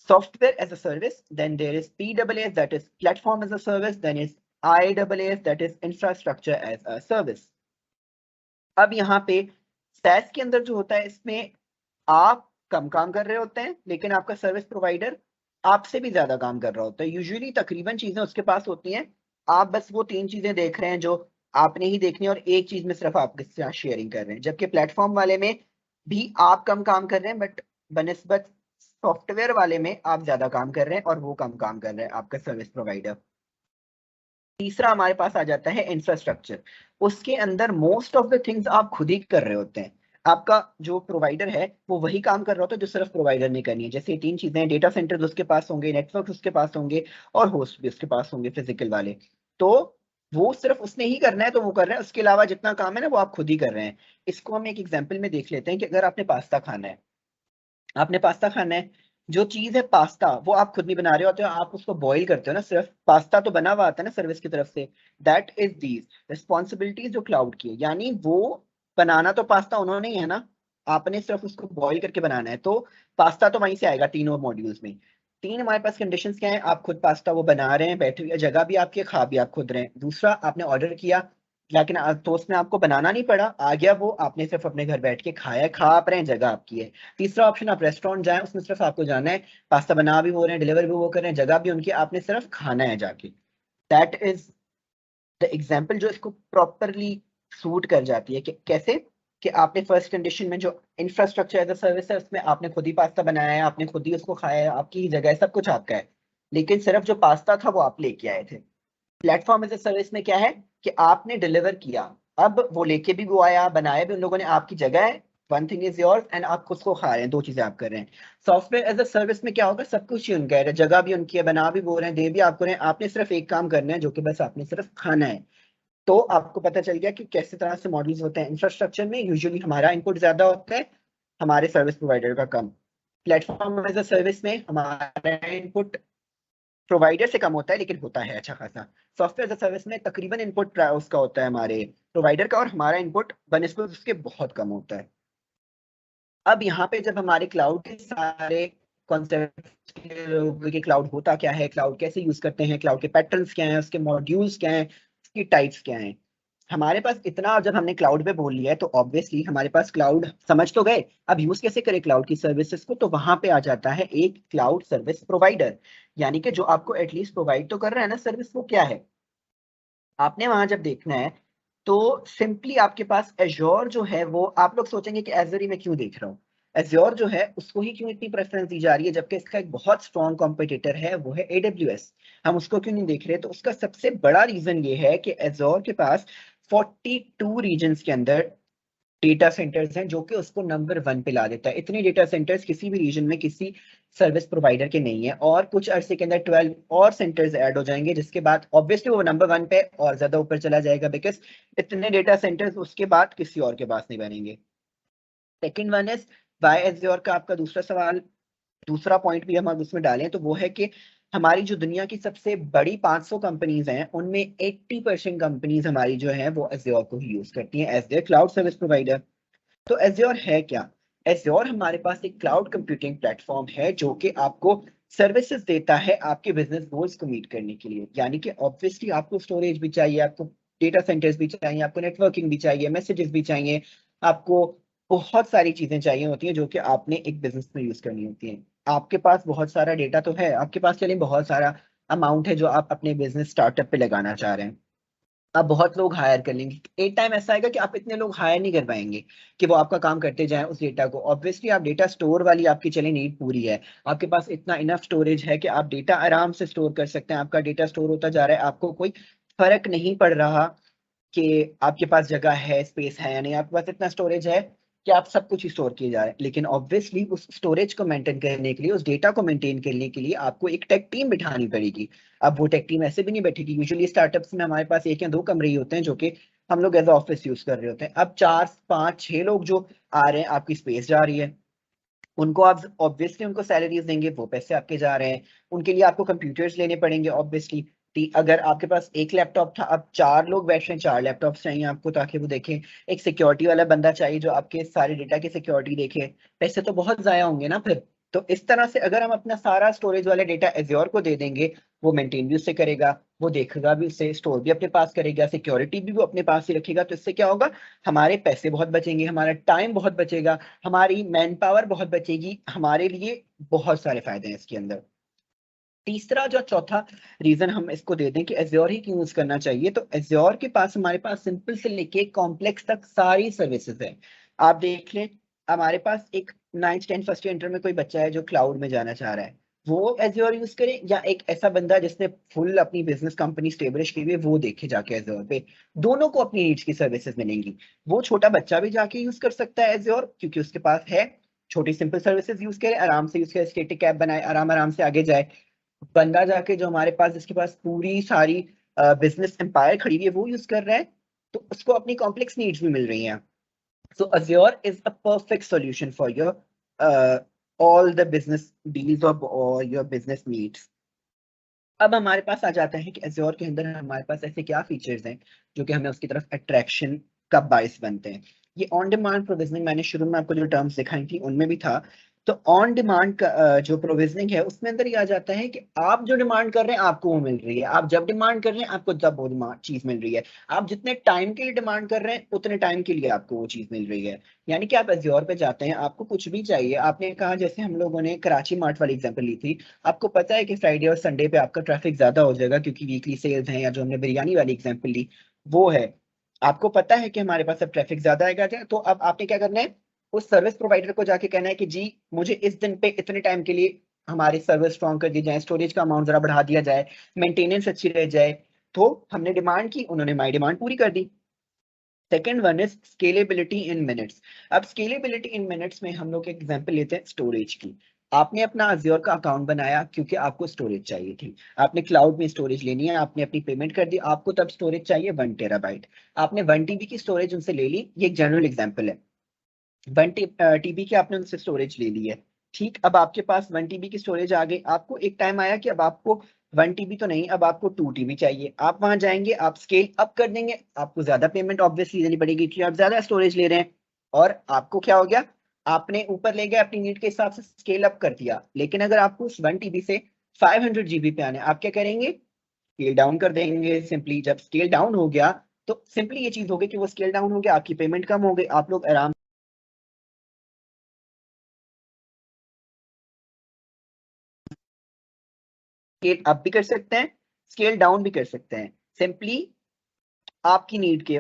software as a service. Then there is PaaS, that is platform as a service. Then is IaaS, that is infrastructure as a service. अब यहाँ पे SaaS के अंदर जो होता है, इसमें आप कम काम कर रहे होते हैं, लेकिन आपका सर्विस प्रोवाइडर आपसे भी ज्यादा काम कर रहा होता है। यूजुअली तकरीबन चीजें उसके पास होती हैं, आप बस वो 3 चीजें देख रहे हैं जो आपने ही देखनी है, और एक चीज में सिर्फ आपके साथ शेयरिंग कर रहे हैं। जबकि प्लेटफॉर्म वाले में भी आप कम काम कर रहे हैं, बट बनिस्बत सॉफ्टवेयर वाले में आप ज्यादा काम कर रहे हैं और वो कम काम कर रहे हैं आपका सर्विस प्रोवाइडर। तीसरा हमारे पास आ जाता है इंफ्रास्ट्रक्चर। उसके अंदर मोस्ट ऑफ द थिंग्स आप खुद ही कर रहे होते हैं। आपका जो प्रोवाइडर है वो वही काम कर रहा होता है जो सिर्फ प्रोवाइडर ने करनी है। जैसे 3 चीजें हैं, डेटा सेंटर्स उसके पास होंगे, नेटवर्क उसके पास होंगे और होस्ट भी उसके पास होंगे फिजिकल वाले। तो वो सिर्फ उसने ही करना है तो वो कर रहा है, उसके अलावा जितना काम है ना वो आप खुद ही कर रहे हैं। इसको हम एक एग्जाम्पल में देख लेते हैं कि अगर आपने पास्ता खाना है, आपने पास्ता खाना है, जो चीज है पास्ता वो आप खुद नहीं बना रहे होते हो, आप उसको बॉईल करते हो ना, सिर्फ पास्ता तो बना हुआ आता है ना सर्विस की तरफ से। दैट इज दीज रिस्पॉन्सिबिलिटीज जो क्लाउड की है, यानी वो बनाना तो पास्ता उन्होंने ही है ना, आपने सिर्फ उसको बॉईल करके बनाना है। तो पास्ता तो वहीं से आएगा तीनों मॉड्यूल्स में। 3 हमारे पास कंडीशंस क्या है, आप खुद पास्ता वो बना रहे हैं, बैठे हुए जगह भी आपकी, खा भी आप खुद रहे हैं। दूसरा, आपने ऑर्डर किया लेकिन तो उसमें आपको बनाना नहीं पड़ा, आ गया वो, आपने सिर्फ अपने घर बैठ के खाया, खा आप रहे हैं, जगह आपकी है। तीसरा ऑप्शन, आप रेस्टोरेंट जाएं, उसमें सिर्फ आपको जाना है, पास्ता बना भी वो रहे हैं, डिलीवर भी वो कर रहे हैं, जगह भी उनकी, आपने सिर्फ खाना है जाके। दैट इज द एग्जाम्पल जो इसको प्रॉपरली सूट कर जाती है कि कैसे, कि आपने फर्स्ट कंडीशन में जो इंफ्रास्ट्रक्चर एज अ सर्विस है उसमें आपने खुद ही पास्ता बनाया है, आपने खुद ही उसको खाया है, आपकी ही जगह है, सब कुछ आपका है, लेकिन सिर्फ जो पास्ता था वो आप लेके आए थे। प्लेटफॉर्म एज ए सर्विस में क्या है कि आपने डिलीवर किया, अब वो लेके भी वो आया, बनाया भी उन लोगों ने, आपकी जगह है, one thing is yours and आप उसको खा रहे हैं, 2 चीजें आप कर रहे हैं। सॉफ्टवेयर एज अ सर्विस में क्या होगा, सब कुछ ही उनका है, जगह भी उनकी है, बना भी बोल रहे हैं, दे भी आपको रहे हैं, आपने सिर्फ एक काम करना है जो कि बस आपने सिर्फ खाना है। तो आपको पता चल गया कि कैसे तरह से मॉडल्स होते हैं। इंफ्रास्ट्रक्चर में यूजुअली हमारा इनपुट ज्यादा होता है, हमारे सर्विस प्रोवाइडर का कम। प्लेटफॉर्म एज अ सर्विस में हमारा इनपुट प्रोवाइडर से कम होता है लेकिन होता है अच्छा खासा। सॉफ्टवेयर एज अ सर्विस में तकरीबन इनपुट उसका होता है हमारे प्रोवाइडर का, और हमारा इनपुट बनिस्बत उसके बहुत कम होता है। अब यहाँ पे जब हमारे क्लाउड के सारे कॉन्सेप्ट के क्लाउड होता क्या है, क्लाउड कैसे यूज करते हैं, क्लाउड के पैटर्न्स क्या हैं, उसके मॉड्यूल्स क्या हैं, उसकी टाइप्स क्या हैं, हमारे पास इतना जब हमने क्लाउड पे बोल लिया है तो ऑब्वियसली हमारे पास क्लाउड समझ तो गए, अब यूज कैसे करें क्लाउड की सर्विसेज को, तो वहां पे आ जाता है एक क्लाउड सर्विस प्रोवाइडर। यानी कि जो आपको एटलीस्ट प्रोवाइड तो कर रहा है ना सर्विस, वो क्या है आपने वहां जब देखना है। तो सिंपली आपके पास एज्योर जो है, वो आप लोग सोचेंगे कि एज्योर ही मैं क्यों देख रहा हूँ, एज्योर जो है उसको ही क्यों इतनी प्रेफरेंस दी जा रही है, जबकि इसका एक बहुत स्ट्रॉन्ग कॉम्पिटिटर है वो है AWS। हम उसको क्यों नहीं देख रहे, तो उसका सबसे बड़ा रीजन ये है कि एज्योर के पास 42 रीजन्स के अंदर डेटा सेंटर्स हैं, जो कि उसको नंबर 1 पे ला देता है। इतने डेटा सेंटर्स किसी भी रीजन में किसी सर्विस प्रोवाइडर के नहीं है, और कुछ अरसे के अंदर 12 और सेंटर्स ऐड हो जाएंगे, जिसके बाद ऑब्वियसली वो नंबर 1 पे और ज्यादा ऊपर चला जाएगा, बिकॉज इतने डेटा सेंटर्स उसके बाद किसी और के पास नहीं बनेंगे। Second one is why Azure का आपका दूसरा सवाल, दूसरा पॉइंट भी हम उसमें डालें तो वो है कि हमारी जो दुनिया की सबसे बड़ी 500 कंपनीज हैं उनमें 80% कंपनीज हमारी जो है वो एज्योर को ही यूज करती हैं as their cloud service provider. तो एज्योर है क्या, एज्योर हमारे पास एक क्लाउड कंप्यूटिंग प्लेटफॉर्म है जो कि आपको सर्विसेज देता है आपके बिजनेस गोल्स को मीट करने के लिए। यानी कि ऑब्वियसली आपको स्टोरेज भी चाहिए, आपको डेटा सेंटर्स भी चाहिए, आपको नेटवर्किंग भी चाहिए, मैसेजेस भी चाहिए, आपको बहुत सारी चीजें चाहिए होती हैं जो कि आपने एक बिजनेस में यूज करनी होती हैं। आपके पास बहुत सारा डेटा तो है, आपके पास चलिए बहुत सारा अमाउंट है जो आप अपने बिजनेस स्टार्टअप पे लगाना चाह रहे हैं, आप बहुत लोग हायर कर लेंगे, एक टाइम ऐसा आएगा कि आप इतने लोग हायर नहीं कर पाएंगे कि वो आपका काम करते जाएं उस डेटा को। ऑब्वियसली आप डेटा स्टोर वाली आपकी चले नीड पूरी है, आपके पास इतना इनफ स्टोरेज है कि आप डेटा आराम से स्टोर कर सकते हैं, आपका डेटा स्टोर होता जा रहा है, आपको कोई फर्क नहीं पड़ रहा कि आपके पास जगह है, स्पेस है या नहीं, आपके पास इतना स्टोरेज है कि आप सब कुछ स्टोर किए जा रहे हैं। लेकिन ऑब्वियसली उस स्टोरेज को मेंटेन करने के लिए, उस डेटा को मेंटेन करने के लिए आपको एक टेक टीम बिठानी पड़ेगी। अब वो टेक टीम ऐसे भी नहीं बैठेगी, यूजुअली स्टार्टअप्स में हमारे पास 1 या 2 कमरे ही होते हैं जो कि हम लोग एज ऑफिस यूज कर रहे होते हैं। अब 4 5 6 लोग जो आ रहे हैं, आपकी स्पेस जा रही है, उनको आप ऑब्वियसली उनको सैलरीज देंगे, वो पैसे आपके जा रहे हैं, उनके लिए आपको कंप्यूटर्स लेने पड़ेंगे ऑब्वियसली। अगर आपके पास एक लैपटॉप था, अब 4 लोग बैठ रहे हैं, 4 लैपटॉप चाहिए आपको ताकि वो देखें, एक सिक्योरिटी वाला बंदा चाहिए जो आपके सारे डेटा की सिक्योरिटी देखे, पैसे तो बहुत जाया होंगे ना फिर। तो इस तरह से अगर हम अपना सारा स्टोरेज वाला डेटा एज्योर को दे देंगे, वो मेंटेन भी उससे करेगा, वो देखेगा भी उससे, स्टोर भी अपने पास करेगा, सिक्योरिटी भी वो अपने पास ही रखेगा, तो इससे क्या होगा, हमारे पैसे बहुत बचेंगे, हमारा टाइम बहुत बचेगा, हमारी मैन पावर बहुत बचेगी, हमारे लिए बहुत सारे फायदे हैं इसके अंदर। तीसरा जो चौथा रीजन हम इसको दे दें कि एज्योर ही क्यों यूज करना चाहिए, तो एज्योर के पास हमारे पास सिंपल से लेके कॉम्प्लेक्स तक सारी सर्विसेज है। आप देख लें, हमारे पास एक ninth tenth first year inter में कोई बच्चा है जो क्लाउड में जाना चाह रहा है, वो एज्योर यूज करे, या एक ऐसा बंदा जिसने फुल अपनी बिजनेस कंपनी स्टेब्लिश की हुई है वो देखे जाके एज्योर पे? दोनों को अपनी नीड्स की सर्विसेज मिलेंगी। वो छोटा बच्चा भी जाके यूज कर सकता है एज्योर, क्योंकि उसके पास है, छोटी सिंपल सर्विसेज यूज करे, आराम से यूज करे, स्टैटिक ऐप बनाए, आराम आराम से आगे जाए। बंदा जाके जो हमारे पास, जिसके पास पूरी सारी बिजनेस एम्पायर खड़ी हुई है, वो यूज कर रहा है, तो उसको अपनी कॉम्प्लेक्स नीड्स भी मिल रही हैं। So Azure is a perfect solution for your all the business deals or your business needs. अब हमारे पास आ जाता है कि Azure के अंदर हमारे पास ऐसे क्या फीचर्स हैं जो कि हमें उसकी तरफ अट्रैक्शन का बायस बनते हैं। ये ऑन डिमांड प्रोविजनिंग, मैंने शुरू में आपको जो टर्म्स दिखाई थी उनमें भी था। तो ऑन डिमांड का जो प्रोविजनिंग है उसमें अंदर ये आ जाता है कि आप जो डिमांड कर रहे हैं आपको वो मिल रही है, आप जब डिमांड कर रहे हैं आपको तब वो डिमांड चीज मिल रही है, आप जितने टाइम के लिए डिमांड कर रहे हैं उतने टाइम के लिए आपको वो चीज मिल रही है। यानी कि आप एज्योर पे जाते हैं, आपको कुछ भी चाहिए, आपने कहा, जैसे हम लोगों ने कराची मार्ट वाली एग्जांपल ली थी, आपको पता है कि फ्राइडे और संडे पे आपका ट्रैफिक ज्यादा हो जाएगा क्योंकि वीकली सेल्स हैं, या जो हमने बिरयानी वाली एग्जांपल ली वो है, आपको पता है कि हमारे पास अब ट्रैफिक ज्यादा आएगा। तो अब आपने क्या करना है, उस सर्विस प्रोवाइडर को जाके कहना है कि जी मुझे इस दिन पे इतने टाइम के लिए हमारी सर्विस स्ट्रॉन्ग कर दी जाए, स्टोरेज का अमाउंट जरा बढ़ा दिया जाए, मेंटेनेंस अच्छी रह जाए। तो हमने डिमांड की, उन्होंने माई डिमांड पूरी कर दी। Second one is scalability in minutes. अब स्केलेबिलिटी इन मिनट्स में हम लोग एग्जांपल लेते हैं स्टोरेज की। आपने अपना अज्योर का अकाउंट बनाया क्योंकि आपको स्टोरेज चाहिए थी, आपने क्लाउड में स्टोरेज लेनी है, आपने अपनी पेमेंट कर दी, आपको तब स्टोरेज चाहिए 1 टेराबाइट। आपने 1 TB की स्टोरेज उनसे ले ली, ये एक जनरल एग्जांपल है। 1 TB की आपने उनसे स्टोरेज ले ली है, ठीक। अब आपके पास 1 TB की स्टोरेज आ गई, आपको एक टाइम आया कि अब आपको 1 TB तो नहीं, अब आपको 2 TB चाहिए। आप वहां जाएंगे, आप स्केल अप कर देंगे, आपको ज्यादा पेमेंट ऑब्वियसली देनी पड़ेगी क्योंकि आप ज्यादा स्टोरेज ले रहे हैं। और आपको क्या हो गया, आपने ऊपर ले गए, अपनी नीड के हिसाब से स्केल अप कर दिया। लेकिन अगर आपको उस 1 TB से 500 GB पे आने, आप क्या करेंगे, स्केल डाउन कर देंगे सिंपली। जब स्केल डाउन हो गया तो सिंपली ये चीज हो गई कि वो स्केल डाउन हो गया, आपकी पेमेंट कम हो गई, आप लोग आराम स्केल अप भी कर सकते हैं, स्केल डाउन भी कर सकते हैं, सिंपली आपकी नीड के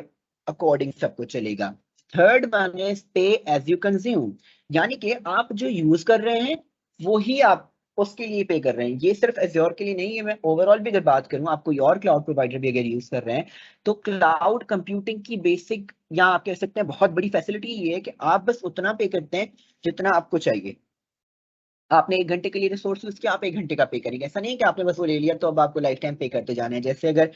अकॉर्डिंग सब कुछ चलेगा। Third one is pay as you consume, यानी कि आप जो यूज कर रहे हैं वो ही आप उसके लिए पे कर रहे हैं। ये सिर्फ एज्योर के लिए नहीं है, मैं ओवरऑल भी अगर बात करूं, आप कोई और क्लाउड प्रोवाइडर भी अगर यूज कर रहे हैं, तो क्लाउड कंप्यूटिंग की बेसिक, या आप कह सकते हैं बहुत बड़ी फैसिलिटी ये है कि आप बस उतना पे करते हैं जितना आपको चाहिए। आपने 1 घंटे के लिए रिसोर्स यूज किया, आप 1 घंटे का पे करेंगे, ऐसा नहीं है कि आपने बस वो ले लिया तो अब आपको लाइफ टाइम पे करते जाने हैं। जैसे अगर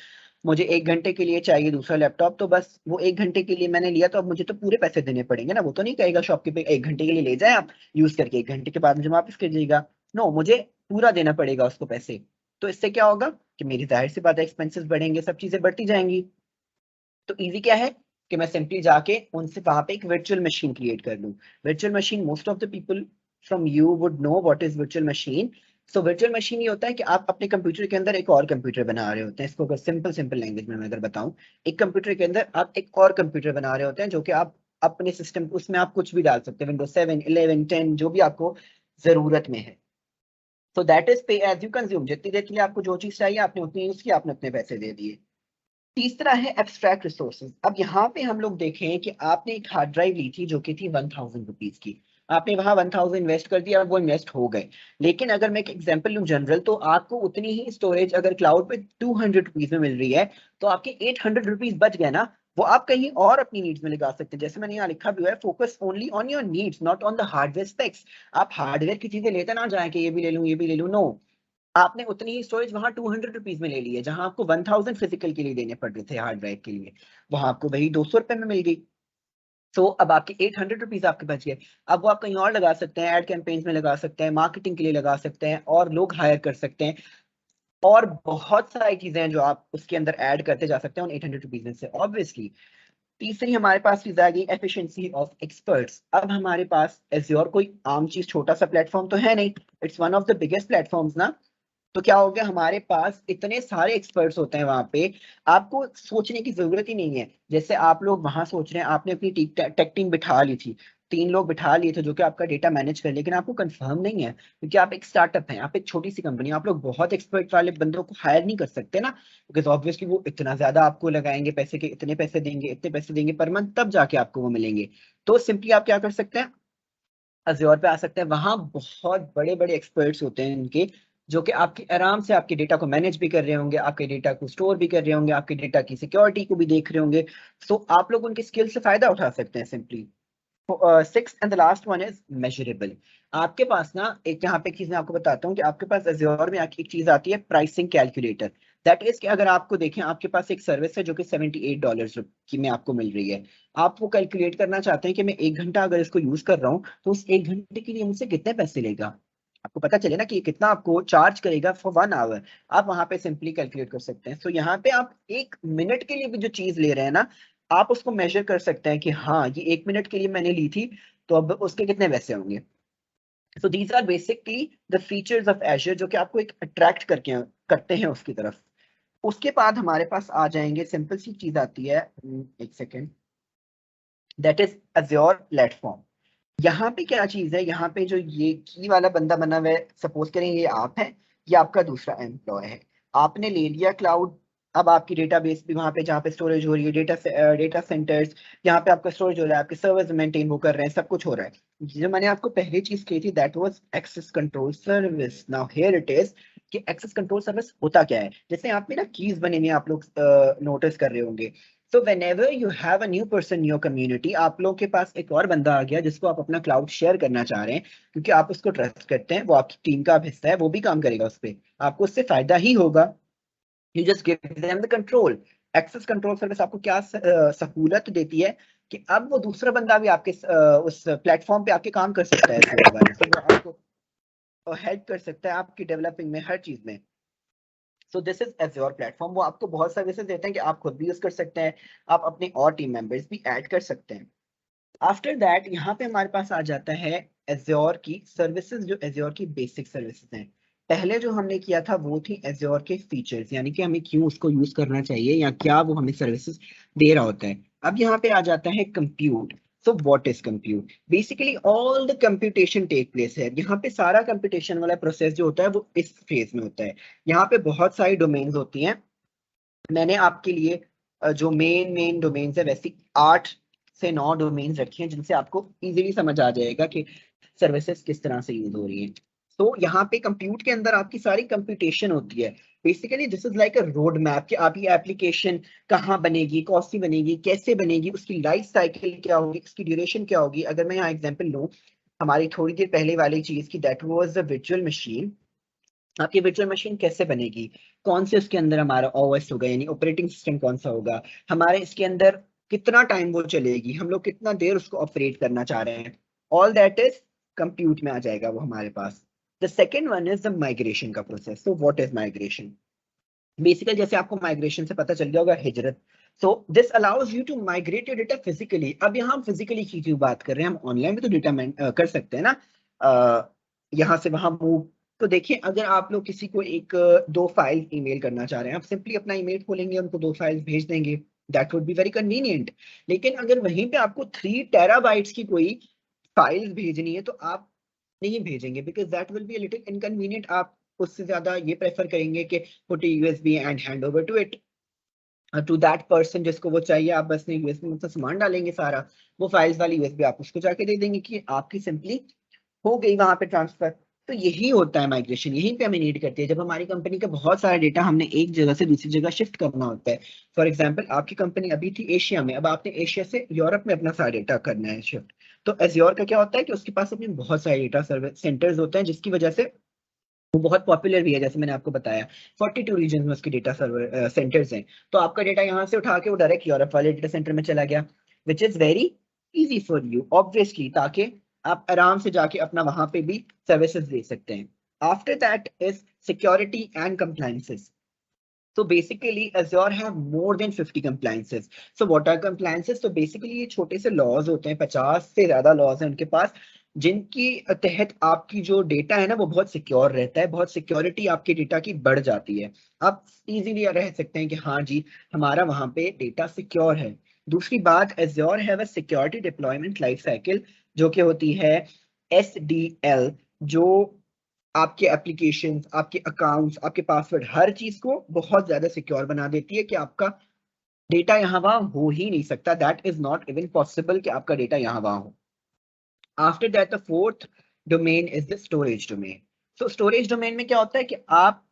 मुझे 1 घंटे के लिए चाहिए दूसरा लैपटॉप, तो बस वो 1 घंटे के लिए मैंने लिया तो अब मुझे तो पूरे पैसे देने पड़ेंगे ना। वो तो नहीं कहेगा शॉपकीपर 1 घंटे के लिए ले जाए आप, यूज करके 1 घंटे के बाद मुझे वापस कर दीजिएगा। नो, मुझे पूरा देना पड़ेगा उसको पैसे। तो इससे क्या होगा कि मेरी जाहिर सी बात है एक्सपेंसेस बढ़ेंगे, सब चीजें बढ़ती जाएंगी। तो इजी क्या है कि मैं सिंपली जाके उनसे वहां पे एक वर्चुअल मशीन क्रिएट कर लूं। Virtual machine, most of the people from you would know what is virtual machine. So virtual machine ये होता है कि आप अपने कंप्यूटर के अंदर एक और कंप्यूटर बना रहे होते हैं। इसको अगर सिंपल सिंपल लैंग्वेज में मैं अगर बताऊं, एक कंप्यूटर के अंदर आप एक और कंप्यूटर बना रहे होते हैं जो कि आप अपने सिस्टम, उसमें आप कुछ भी डाल सकते हैं, विंडोज 7, 11, 10 जो भी आपको जरूरत में है। तो that is pay as you consume, जितनी देर के लिए आपको जो चीज चाहिए आपने उतनी यूज की, आपने उतने पैसे दे दिए। तीसरा है एब्स्ट्रैक्ट रिसोर्सेज। अब यहाँ पे हम लोग देखें कि आपने एक हार्ड ड्राइव ली थी जो कि थी 1000 रुपीज की, आपने वहां 1000 इन्वेस्ट कर दिया, अब वो इन्वेस्ट हो गए। लेकिन अगर मैं एक एग्जांपल लूं जनरल, तो आपको उतनी ही स्टोरेज अगर क्लाउड पे 200 रुपीज में मिल रही है, तो आपके 800 रुपीज बच गए ना, वो आप कहीं और अपनी नीड्स में लगा सकते हैं। जैसे मैंने यहाँ लिखा भी हुआ है, focus only on your needs not on the hardware specs. आप हार्डवेयर की चीजें लेते ना जाए कि ये भी ले लूं ये भी ले लूं, नो। आपने उतनी ही स्टोरेज वहां 200 रुपीज में ले ली है, जहां आपको 1000 फिजिकल के लिए देने पड़ रहे थे हार्ड ड्राइव के लिए, वहां आपको वही 200 रुपए में मिल गई। तो अब आपके 800 रुपीज आपके बच गए। अब वो आप कहीं और लगा सकते हैं, एड कैंपेन्स में लगा सकते हैं, मार्केटिंग के लिए लगा सकते हैं, और लोग हायर कर सकते हैं, और बहुत सारी चीजें हैं जो आप उसके अंदर ऐड करते जा सकते हैं उन 800 रुपीज में से ऑब्वियसली। तीसरी हमारे पास चीज आ गई एफिशिएंसी ऑफ एक्सपर्ट्स। अब हमारे पास एज्योर कोई आम चीज, छोटा सा प्लेटफॉर्म तो है नहीं, it's one of the biggest platforms ना। तो क्या हो गया, हमारे पास इतने सारे एक्सपर्ट्स होते हैं वहां पे, आपको सोचने की जरूरत ही नहीं है। जैसे आप लोग वहां सोच रहे हैं, आपने अपनी टेक टीम बिठा ली थी, 3 लोग बिठा लिए थे जो कि आपका डेटा मैनेज कर, लेकिन आपको कंफर्म नहीं है क्योंकि आप एक स्टार्टअप हैं, आप एक छोटी सी कंपनी, आप लोग बहुत एक्सपर्ट वाले बंदों को हायर नहीं कर सकते ना, बिकॉज ऑब्वियसली वो इतना ज्यादा आपको लगाएंगे पैसे के, इतने पैसे देंगे, इतने पैसे देंगे पर मंथ, तब जाके आपको वो मिलेंगे। तो सिंपली आप क्या कर सकते हैं, अज्योर पे आ सकते हैं। वहां बहुत बड़े बड़े एक्सपर्ट्स होते हैं इनके, जो कि आपकी आराम से आपके डेटा को मैनेज भी कर रहे होंगे, आपके डेटा को स्टोर भी कर रहे होंगे, आपके डेटा की सिक्योरिटी को भी देख रहे होंगे। सो आप लोग उनकी स्किल से फायदा उठा सकते हैं simply. Six and the last one is measurable. आपके पास ना एक, यहाँ पे चीज मैं आपको बताता हूँ कि आपके पास अज्योर में एक चीज आती है, प्राइसिंग कैलकुलेटर। दैट इज कि अगर आपको देखें, आपके पास एक सर्विस है जो कि $78 की में आपको मिल रही है। आप वो कैलकुलेट करना चाहते हैं कि मैं 1 घंटा अगर इसको यूज कर रहा हूँ तो उस 1 घंटे के लिए मुझसे कितने पैसे लेगा। आपको पता चले ना कि ये कितना आपको चार्ज करेगा फॉर 1 आवर। आप वहां पे सिंपली कैलकुलेट कर सकते हैं। सो यहाँ पे आप 1 मिनट के लिए भी जो चीज ले रहे हैं ना, आप उसको मेजर कर सकते हैं कि हाँ ये 1 मिनट के लिए मैंने ली थी, तो अब उसके कितने पैसे होंगे। So these are basically the features of Azure जो कि आपको एक अट्रैक्ट करके करते हैं उसकी तरफ। उसके बाद हमारे पास आ जाएंगे, सिंपल सी चीज आती है, एक second, that is Azure platform. यहाँ पे क्या चीज है, यहाँ पे जो ये की वाला बंदा बना हुआ है, सपोज करें ये आप है, ये आपका दूसरा एम्प्लॉय है। आपने ले लिया क्लाउड, अब आपकी डेटाबेस भी वहां पे जहाँ पे स्टोरेज हो रही है, डेटा सेंटर्स, यहाँ पे आपका स्टोरेज हो रहा है, आपके सर्वर्स मेंटेन वो कर रहे हैं, सब कुछ हो रहा है। जो मैंने आपको पहली चीज कही थी that was access control service. Now here it is कि एक्सेस कंट्रोल सर्विस होता क्या है। जैसे आप में ना कीज बने हुए आप लोग नोटिस कर रहे होंगे। सो whenever you have a new person in your community, आप लोगों के पास एक और बंदा आ गया जिसको आप अपना क्लाउड शेयर करना चाह रहे हैं, क्योंकि आप उसको ट्रस्ट करते हैं, वो आपकी टीम का अब हिस्सा है, वो भी काम करेगा उस पर, आपको उससे फायदा ही होगा। You just give them the control. Access control service आपको क्या सहूलत देती है कि अब वो दूसरा बंदा भी आपके उस प्लेटफॉर्म पे आपके काम कर सकता है Azure वाले से, वो आपको हेल्प कर सकता है आपकी डेवलपिंग में, हर चीज में। So this is azure platform. वो आपको बहुत सर्विसेज देते हैं कि आप खुद भी यूज कर सकते हैं, आप अपने और टीम मेंबर्स भी ऐड कर सकते हैं। आफ्टर दैट यहाँ पे हमारे पास आ जाता है एज्योर की सर्विसेज, जो एज्योर की बेसिक सर्विसेज हैं। पहले जो हमने किया था वो थी एज्योर के फीचर्स, यानी कि हमें क्यों उसको यूज करना चाहिए या क्या वो हमें सर्विसेज दे रहा होता है। अब यहाँ पे आ जाता है compute. So what is compute? Basically all the computation take place है। यहाँ पे सारा कंप्यूटेशन वाला प्रोसेस जो होता है वो इस फेज में होता है। यहाँ पे बहुत सारी डोमेन्स होती हैं। मैंने आपके लिए जो मेन मेन डोमेन्स है वैसी 8 से 9 डोमेन्स रखी हैं, जिनसे आपको इजीली समझ आ जाएगा कि सर्विसेज किस तरह से यूज हो रही हैं। तो यहाँ पे कंप्यूट के अंदर आपकी सारी कंप्यूटेशन होती है। Basically this is like a road map कि आप ये एप्लीकेशन कहाँ बनेगी, कौन सी बनेगी, कैसे बनेगी, उसकी लाइफ साइकिल क्या होगी, उसकी ड्यूरेशन क्या होगी। अगर मैं यहाँ एग्जांपल लूँ हमारी थोड़ी देर पहले वाली चीज की, that was a virtual machine. आपकी वर्चुअल मशीन कैसे बनेगी, कौन से उसके अंदर हमारा ओएस होगा, यानी ऑपरेटिंग सिस्टम कौन सा होगा, हमारे इसके अंदर कितना टाइम वो चलेगी, हम लोग कितना देर उसको ऑपरेट करना चाह रहे हैं, ऑल दैट इज कंप्यूट में आ जाएगा वो हमारे पास। The second one is the migration का प्रोसेस। तो व्हाट इज माइग्रेशन? बेसिकली जैसे आपको माइग्रेशन से पता चल गया होगा, हिजरत। So this allows you to migrate your data physically. अब यहाँ हम फिजिकली की बात कर रहे हैं, हम ऑनलाइन भी तो डेटा कर सकते हैं ना, यहाँ से वहां मूव। तो देखिए, अगर आप लोग किसी को एक 2 फाइल ईमेल करना चाह रहे हैं, आप सिंपली अपना ईमेल खोलेंगे, उनको 2 फाइल्स भेज देंगे, that would be very convenient. लेकिन अगर वहीं पे आपको 3 टेराबाइट्स की कोई फाइल्स भेजनी है तो आप नहीं भेजेंगे, because that will be a little inconvenient. आप उससे ज्यादा ये प्रेफर करेंगे कि put USB and hand over to it, to that person जिसको वो चाहिए। आप बस यूएसबी में सामान डालेंगे सारा, वो फाइल्स वाली यूएसबी आप उसको जाके दे देंगे कि आपकी सिंपली हो गई वहां पे ट्रांसफर। तो यही होता है माइग्रेशन, यहीं पे हमें नीड करती है जब हमारी कंपनी का बहुत सारा डेटा हमने एक जगह से दूसरी जगह शिफ्ट करना होता है। फॉर एग्जांपल आपकी कंपनी अभी थी एशिया में, अब आपने एशिया से यूरोप में अपना सारा डेटा करना है शिफ्ट। तो एज्योर का क्या होता है कि उसके पास अपने बहुत सारे डेटा सर्विस सेंटर्स होते हैं, जिसकी वजह से वो बहुत पॉपुलर भी है। जैसे मैंने आपको बताया 42 रीजन में उसके डेटा सर्वर सेंटर्स हैं। तो आपका डेटा यहाँ से उठा के वो डायरेक्ट यूरोप वाले डेटा सेंटर में चला गया, which is very easy for you obviously, ताकि आप आराम से जाके अपना वहां पे भी सर्विसेज दे सकते हैं। After that is security and compliances. So basically Azure have more than 50 compliances. So what are compliances? So basically ये छोटे से laws होते हैं, 50 से ज्यादा laws हैं उनके पास, जिनकी तहत आपकी जो डेटा है ना वो बहुत सिक्योर रहता है, बहुत सिक्योरिटी आपके डेटा की बढ़ जाती है। आप इजीली रह सकते हैं कि हाँ जी हमारा वहां पे डेटा सिक्योर है। दूसरी बात, Azure have a security deployment life cycle, जो कि होती है SDL, जो आपके एप्लीकेशन, आपके अकाउंट्स, आपके पासवर्ड, हर चीज को बहुत ज्यादा सिक्योर बना देती है कि आपका डेटा यहाँ वहां हो ही नहीं सकता। That is not even possible कि आपका डेटा यहाँ वहां हो। After that the fourth domain is the storage domain. So storage domain में क्या होता है कि आप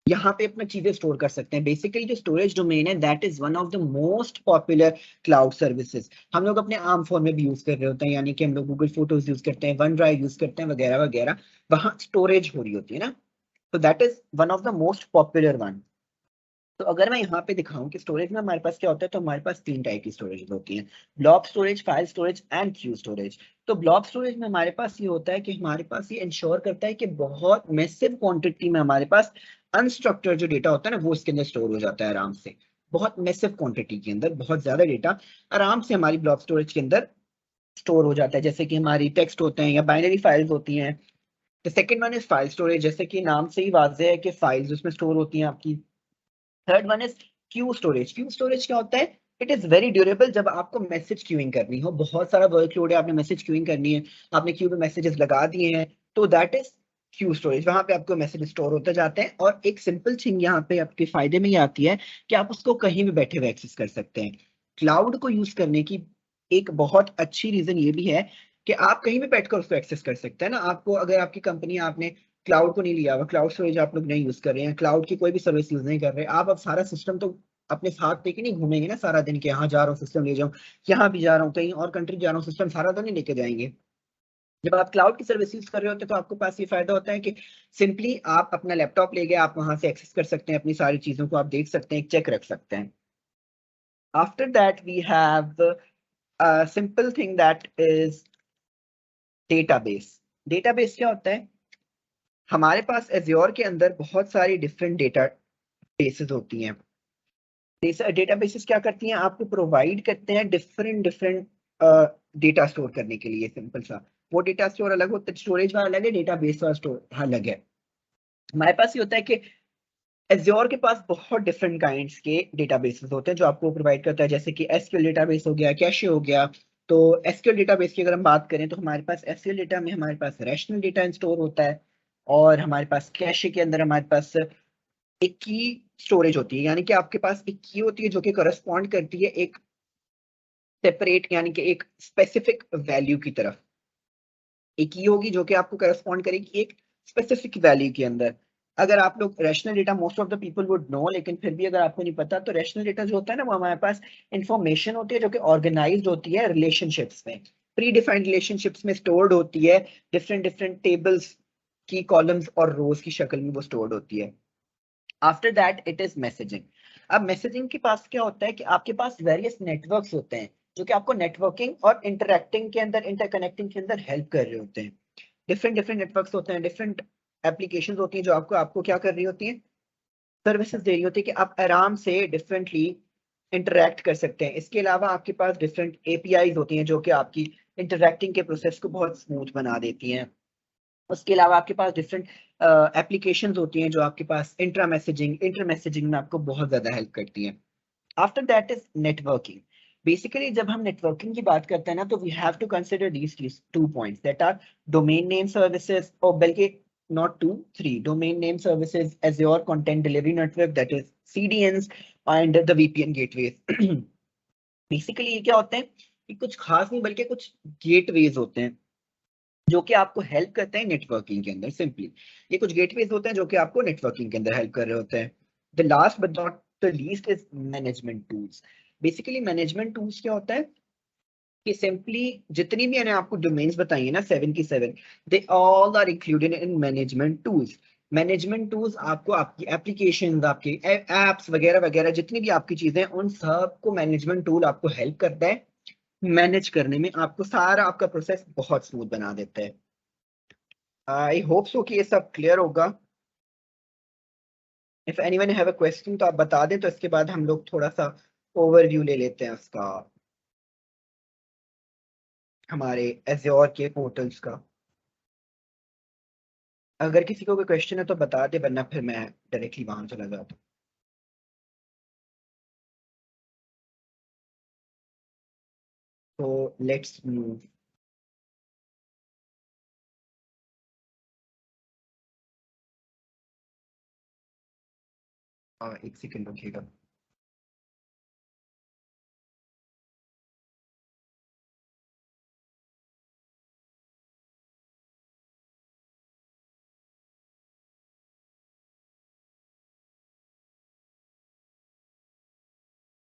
यहाँ पे अपना चीजें स्टोर कर सकते हैं। बेसिकली जो स्टोरेज डोमेन है that is one of the most popular cloud services. हम लोग अपने आम फोन में भी यूज कर रहे होते हैं, यानी कि हम लोग गूगल फोटोज यूज करते हैं, वन ड्राइव यूज करते हैं, वगैरह वगैरह, वहां स्टोरेज हो रही होती है ना। तो that is one of the most popular one. तो अगर मैं यहाँ पे दिखाऊं कि स्टोरेज में हमारे पास क्या होता है, तो हमारे पास 3 टाइप की स्टोरेज होती है, block storage, file storage and Q storage. तो ब्लॉक स्टोरेज में हमारे पास ये होता है कि हमारे पास ये इंश्योर करता है कि बहुत मैसिव क्वांटिटी में हमारे पास अनस्ट्रक्चर्ड जो डेटा होता है ना वो इसके अंदर स्टोर हो जाता है आराम से। बहुत मैसिव क्वांटिटी के अंदर बहुत ज्यादा डेटा आराम से हमारी ब्लॉक स्टोरेज के अंदर स्टोर हो जाता है, जैसे कि हमारी टेक्स्ट होते हैं या बाइनरी फाइल्स होती हैं। The second one is file storage, जैसे कि नाम से ही वाज़ेह है कि फाइल्स उसमें स्टोर होती हैं आपकी। Third one is Q storage. Q storage क्या होता है? It is very durable. जब आपको मैसेज क्यूइंग करनी हो, बहुत सारा वर्कलोड है, आपने मैसेज क्यूइंग करनी है, आपने क्यू में मैसेजेस लगा दिए हैं, तो दैट इज क्यू स्टोरेज। वहां पे आपको मैसेज स्टोर होते जाते हैं। और एक सिंपल थिंग यहाँ पे आपके फायदे में ये आती है कि आप उसको कहीं भी बैठे हुए एक्सेस कर सकते हैं। क्लाउड को यूज करने की एक बहुत अच्छी रीजन ये भी है कि आप कहीं भी बैठकर उसको एक्सेस कर सकते हैं ना। आपको अगर आपकी कंपनी, आपने क्लाउड को नहीं लिया हुआ, क्लाउड स्टोरेज आप लोग नहीं यूज कर रहे हैं, क्लाउड की कोई भी सर्विस यूज नहीं कर रहे, आप अब सारा सिस्टम तो अपने साथ लेके नहीं घूमेंगे ना सारा दिन, के यहाँ जा रहा हूँ सिस्टम ले जाऊँ, यहाँ भी जा रहा हूँ, कहीं और कंट्री जा रहा हूँ, सिस्टम सारा तो नहीं लेके जाएंगे। जब आप क्लाउड की सर्विस यूज कर रहे होते हैं तो आपके पास ये फायदा होता है कि सिंपली आप अपना लैपटॉप ले गए, आप वहां से एक्सेस कर सकते हैं, अपनी सारी चीजों को आप देख सकते हैं, चेक रख सकते हैं। After that we have simple thing that is database. Database क्या होता है? हमारे पास एज्योर के अंदर बहुत सारी डिफरेंट डेटा बेसिस होती हैं। डेटाबेसेस क्या करती हैं? आपको प्रोवाइड करते हैं डिफरेंट डिफरेंट डेटा स्टोर करने के लिए। सिंपल सा, वो डेटा स्टोर अलग होता है, स्टोरेज वाला अलग है, डेटाबेस वाला स्टोर अलग है। हमारे पास ये होता है कि एज्योर के पास बहुत डिफरेंट काइंड्स के डेटाबेसेस होते हैं जो आपको प्रोवाइड करता है, जैसे कि एसक्यूएल डेटाबेस हो गया, कैशे हो गया। तो एसक्यूएल डेटाबेस की अगर हम बात करें तो हमारे पास एसक्यूएल डेटा में हमारे पास रैशनल डेटा स्टोर होता है, और हमारे पास कैशे के अंदर हमारे पास एक की स्टोरेज होती है, यानी कि आपके पास एक की होती है जो कि करस्पॉन्ड करती है एक सेपरेट, यानी कि एक स्पेसिफिक वैल्यू की तरफ। एक की होगी जो कि आपको करस्पॉन्ड करेगी एक स्पेसिफिक वैल्यू के अंदर। अगर आप लोग rational data, most of the people would know, लेकिन फिर भी अगर आपको नहीं पता, तो रैशनल डेटा जो होता है ना वो हमारे पास इंफॉर्मेशन होती है जो कि ऑर्गेनाइज्ड होती है रिलेशनशिप्स में, प्री डिफाइंड रिलेशनशिप्स में स्टोर्ड होती है, डिफरेंट डिफरेंट टेबल्स की कॉलम्स और रोज की शक्ल में वो स्टोर्ड होती है। After that it is messaging. अब मैसेजिंग के पास क्या होता है कि आपके पास वेरियस नेटवर्क्स होते हैं जो कि आपको नेटवर्किंग और इंटरैक्टिंग के अंदर, इंटरकनेक्टिंग के अंदर हेल्प कर रहे होते हैं। डिफरेंट डिफरेंट नेटवर्क्स होते हैं, डिफरेंट एप्लीकेशंस होती हैं जो आपको आपको क्या कर रही होती हैं, सर्विसेज दे रही होती है कि आप आराम से डिफरेंटली इंटरैक्ट कर सकते हैं। इसके अलावा आपके पास डिफरेंट एपीआईज होती हैं जो कि आपकी इंटरैक्टिंग के प्रोसेस को बहुत स्मूथ बना देती हैं। उसके अलावा आपके पास डिफरेंट एप्लीकेशंस होती हैं जो आपके पास इंट्रा मैसेजिंग, इंटर मैसेजिंग में आपको बहुत ज्यादा हेल्प करती हैं। After that is networking. Basically जब हम नेटवर्किंग की बात करते हैं ना, तो we have to consider these two points that are domain name services, और बल्कि not two, three domain name services, Azure content delivery network that is CDNs, and the VPN gateways. Basically ये क्या होते हैं कि कुछ खास नहीं बल्कि कुछ गेटवेज होते हैं जो कि आपको हेल्प करते हैं नेटवर्किंग के अंदर। सिंपली ये कुछ गेटवेज होते हैं जो कि आपको नेटवर्किंग के अंदर हेल्प कर रहे होते हैं। The last but not the least is management tools. Basically management tools क्या होता है कि सिंपली जितनी भी मैंने आपको डोमेन्स बताई है ना, 7 की 7, they all are included in management tools. Management tools आपको आपकी एप्लीकेशन, आपके एप्स वगैरह वगैरह जितनी भी आपकी चीजें हैं उन सब को मैनेजमेंट टूल आपको हेल्प करता है मैनेज करने में, आपको सारा आपका प्रोसेस बहुत स्मूथ बना देता है। आई होप सो कि ये सब क्लियर होगा। If anyone have a question तो आप बता दें, तो इसके बाद हम लोग थोड़ा सा ओवरव्यू ले लेते हैं उसका, हमारे एज्योर के पोर्टल्स का। अगर किसी को कोई क्वेश्चन है तो बता दे, वरना फिर मैं डायरेक्टली वहां चला जाता हूँ। तो लेट्स मूव। एक सेकंड रुकिएगा।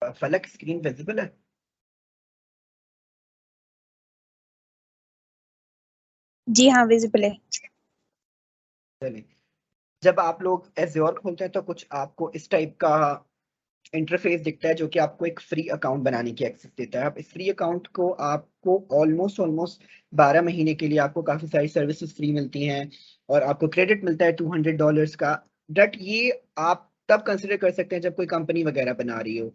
फलक स्क्रीन विजिबल है? जी हाँ, विजिबल है। चलिए, जब आप लोग एज्योर खोलते हैं तो कुछ आपको इस टाइप का इंटरफेस दिखता है जो कि आपको एक फ्री अकाउंट बनाने की एक्सेस देता है। अब इस फ्री अकाउंट को आपको ऑलमोस्ट 12 महीने के लिए आपको काफी सारी सर्विसेज फ्री मिलती हैं और आपको क्रेडिट मिलता है $200 का। बट ये आप तब कंसिडर कर सकते हैं जब कोई कंपनी वगैरह बना रही हो।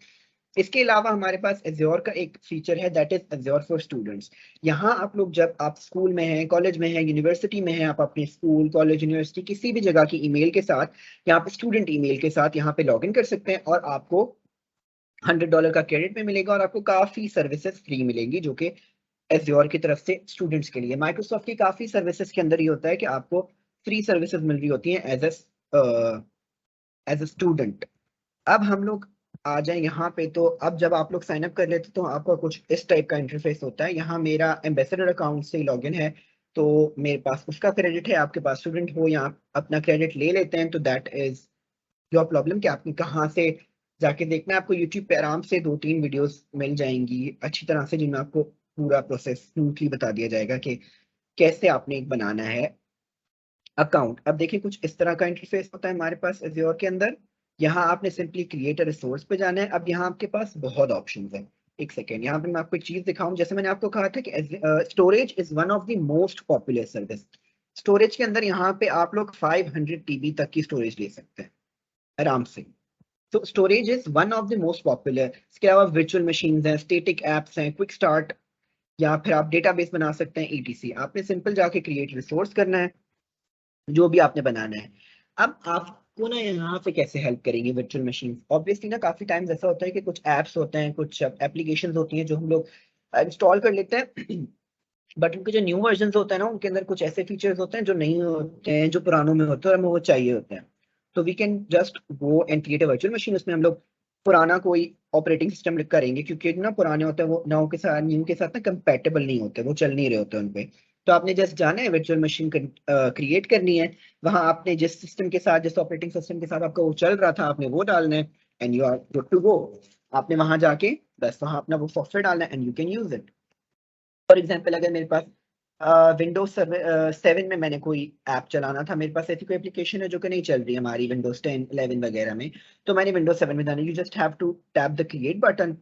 इसके अलावा हमारे पास एज्योर का एक फीचर है, that is azure for students. यहाँ आप लोग जब आप स्कूल में हैं, कॉलेज में हैं, यूनिवर्सिटी में हैं, आप अपने स्कूल कॉलेज यूनिवर्सिटी किसी भी जगह की ईमेल के साथ, यहाँ पे स्टूडेंट ईमेल के साथ यहाँ पे लॉग इन कर सकते हैं और आपको $100 का क्रेडिट में मिलेगा और आपको काफी सर्विसेज फ्री मिलेंगी जो कि एज्योर की तरफ से स्टूडेंट्स के लिए। माइक्रोसॉफ्ट की काफी सर्विसेज के अंदर ये होता है कि आपको फ्री सर्विसेज मिल रही होती हैं एज अ स्टूडेंट। अब हम लोग आ जाए यहाँ पे, तो अब जब आप लोग साइन अप कर लेते तो आपका कुछ इस टाइप का इंटरफेस होता है। यहाँ मेरा एम्बेसडर अकाउंट से लॉगिन है तो मेरे पास उसका क्रेडिट है। आपके पास स्टूडेंट हो या आप अपना क्रेडिट ले लेते हैं तो दैट इज योर प्रॉब्लम कि आपने कहाँ से जाके देखना है। आपको यूट्यूब पे आराम से 2-3 वीडियोस मिल जाएंगी अच्छी तरह से जिनमें आपको पूरा प्रोसेस स्मूथली बता दिया जाएगा कि कैसे आपने एक बनाना है अकाउंट। अब देखिए कुछ इस तरह का इंटरफेस होता है हमारे पास एज्योर के अंदर। यहाँ आपने सिंपली क्रिएट अ रिसोर्स पे जाना है। अब यहाँ आपके पास बहुत ऑप्शंस हैं। एक सेकेंड, यहाँ पे मैं आपको एक चीज दिखाऊं। जैसे मैंने आपको कहा था कि storage is one of the most popular service. Storage के अंदर यहाँ पे आप लोग 500 TB तक की स्टोरेज ले सकते हैं आराम से। तो storage is one of the most popular. इसके अलावा वर्चुअल मशीन हैं, स्टेटिक एप्स हैं, क्विक स्टार्ट, या फिर आप डेटाबेस बना सकते हैं ETC। आपने सिंपल जाके क्रिएट रिसोर्स करना है जो भी आपने बनाना है। अब आपको ना यहाँ पे कैसे हेल्प करेंगे वर्चुअल मशीन? ऑब्वियसली ना काफी टाइम्स ऐसा होता है कि कुछ एप्स होते हैं, कुछ एप्लीकेशंस होती हैं जो हम लोग इंस्टॉल कर लेते हैं बट उनके जो न्यू वर्जन होते हैं ना उनके अंदर कुछ ऐसे फीचर्स होते हैं जो नहीं होते हैं, जो पुरानों में होते हैं और हमें वो चाहिए होते हैं। तो we can just go and create a virtual machine. उसमें हम लोग पुराना कोई ऑपरेटिंग सिस्टम करेंगे क्योंकि ना पुराने होते हैं वो नौ के साथ न्यू के साथ ना कंपैटिबल नहीं होते, वो चल नहीं रहे होते उनपे। तो आपने जस्ट जाना है वर्चुअल मशीन क्रिएट करनी है। वहां आपने जिस सिस्टम के साथ, जिस ऑपरेटिंग सिस्टम के साथ आपका वो चल रहा था, आपने वो डालना है and you are good to go. आपने वहां जाके बस वहां अपना वो सॉफ्टवेयर डालना है and you can use it. For example अगर मेरे पास विंडोज 7 में मैंने कोई ऐप चलाना था, मेरे पास ऐसी कोई एप्लीकेशन है जो कि नहीं चल रही हमारी विंडोज 10 11 वगैरह में, तो मैंने विंडोज 7 में जाना। You just have to tap the create button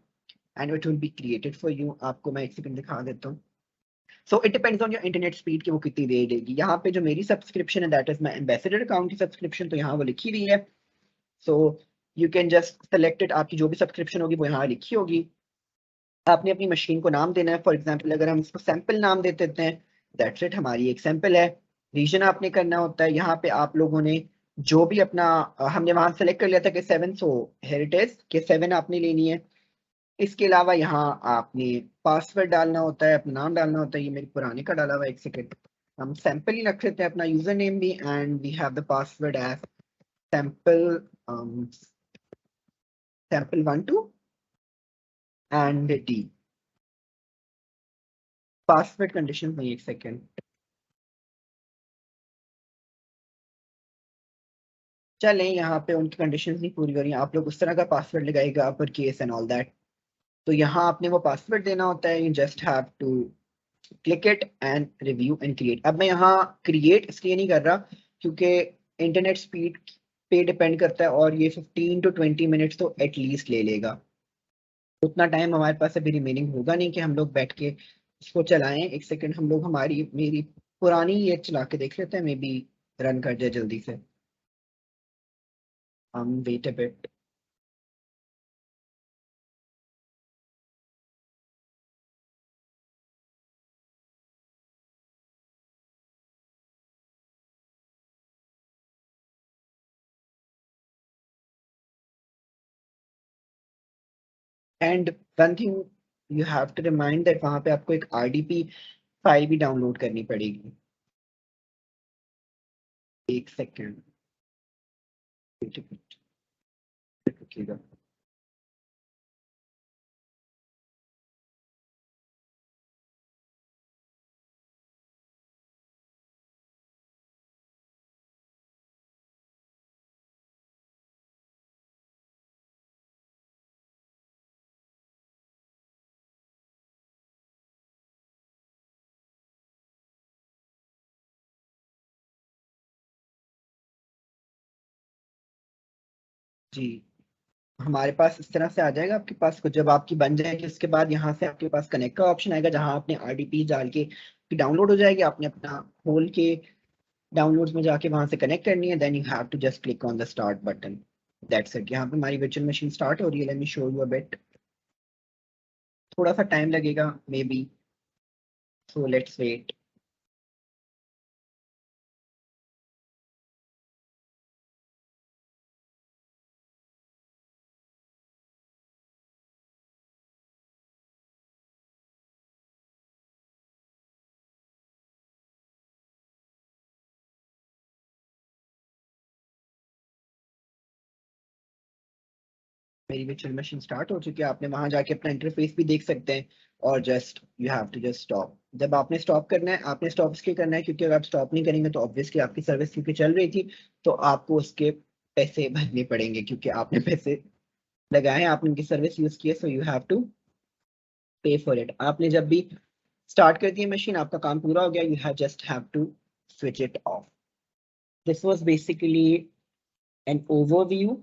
and it will be created for you. आपको मैं एक सेकंड दिखा देता हूँ। So it depends on your internet speed कि वो कितनी देर देगी। यहाँ पे जो मेरी सब्सक्रिप्शन है that is my ambassador account की सब्सक्रिप्शन, तो यहाँ वो लिखी हुई है। So you can just select it. आपकी जो भी सब्सक्रिप्शन होगी वो यहाँ लिखी होगी। आपने अपनी मशीन को नाम देना है। फॉर एग्जाम्पल अगर हम इसको सैंपल नाम दे देते हैं, दैट्स इट, हमारी एक सैंपल है। रीजन आपने करना होता है। यहाँ पे आप लोगों ने जो भी अपना हमने वहां सेलेक्ट कर लिया था कि 7, सो हेरिटेज के 7 आपने लेनी है। इसके अलावा यहाँ आपने पासवर्ड डालना होता है, अपना नाम डालना होता है। ये मेरे पुराने का डाला हुआ है, एक सेकेंड। हम सैंपल ही रख लेते हैं अपना यूजर नेम भी and we have the password as sample, sample 1 2 and D। Password condition नहीं, एक सेकेंड। चलें, यहाँ पे उनकी कंडीशंस नहीं पूरी हो रही हैं, आप लोग उस तरह का पासवर्ड लगाइएगा, upper case and all that. तो यहाँ आपने वो पासवर्ड देना होता है। You just have to click it and review and create. अब मैं यहाँ क्रिएट इसलिए नहीं कर रहा क्योंकि इंटरनेट स्पीड पे डिपेंड करता है और ये 15 to 20 मिनट्स तो एटलीस्ट ले लेगा। उतना टाइम हमारे पास अभी रिमेनिंग होगा नहीं कि हम लोग बैठ के इसको चलाएं। एक सेकेंड, हम लोग हमारी मेरी पुरानी ये चला के देख लेते हैं, मे बी रन कर जाए जल्दी से। हम wait a bit. And one thing you have to remind that वहां पे आपको एक RDP फाइल भी डाउनलोड करनी पड़ेगी। एक सेकेंड रुकिएगा। जी, हमारे पास इस तरह से आ जाएगा आपके पास कुछ, जब आपकी बन जाएगी उसके बाद यहाँ से आपके पास कनेक्ट का ऑप्शन आएगा, जहाँ आपने RDP डाल के डाउनलोड हो जाएगी, आपने अपना खोल के डाउनलोड्स में जाके वहां से कनेक्ट करनी है, then you have to just click on the start button, that's it. यहाँ पे हमारी वर्चुअल मशीन स्टार्ट हो रही है, let me show you a bit, थोड़ा सा टाइम लगेगा maybe, so let's wait. मेरी वर्चुअल मशीन स्टार्ट हो चुकी है, आपने वहां जाके अपना इंटरफेस भी देख सकते हैं, और just you have to just stop. जब आपने स्टॉप करना है, आपने स्टॉप इसलिए करना है क्योंकि अगर आप स्टॉप नहीं करेंगे तो ऑब्वियसली आपकी सर्विस क्योंकि चल रही थी तो आपको उसके पैसे भरने पड़ेंगे, क्योंकि आपने पैसे लगाए हैं, आपने उनकी सर्विस यूज की है, सो यू हैव टू पे फॉर इट। आपने जब भी स्टार्ट कर दी मशीन, आपका काम पूरा हो गया, you have just have to switch it off. This was basically an overview,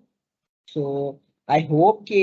so I hope कि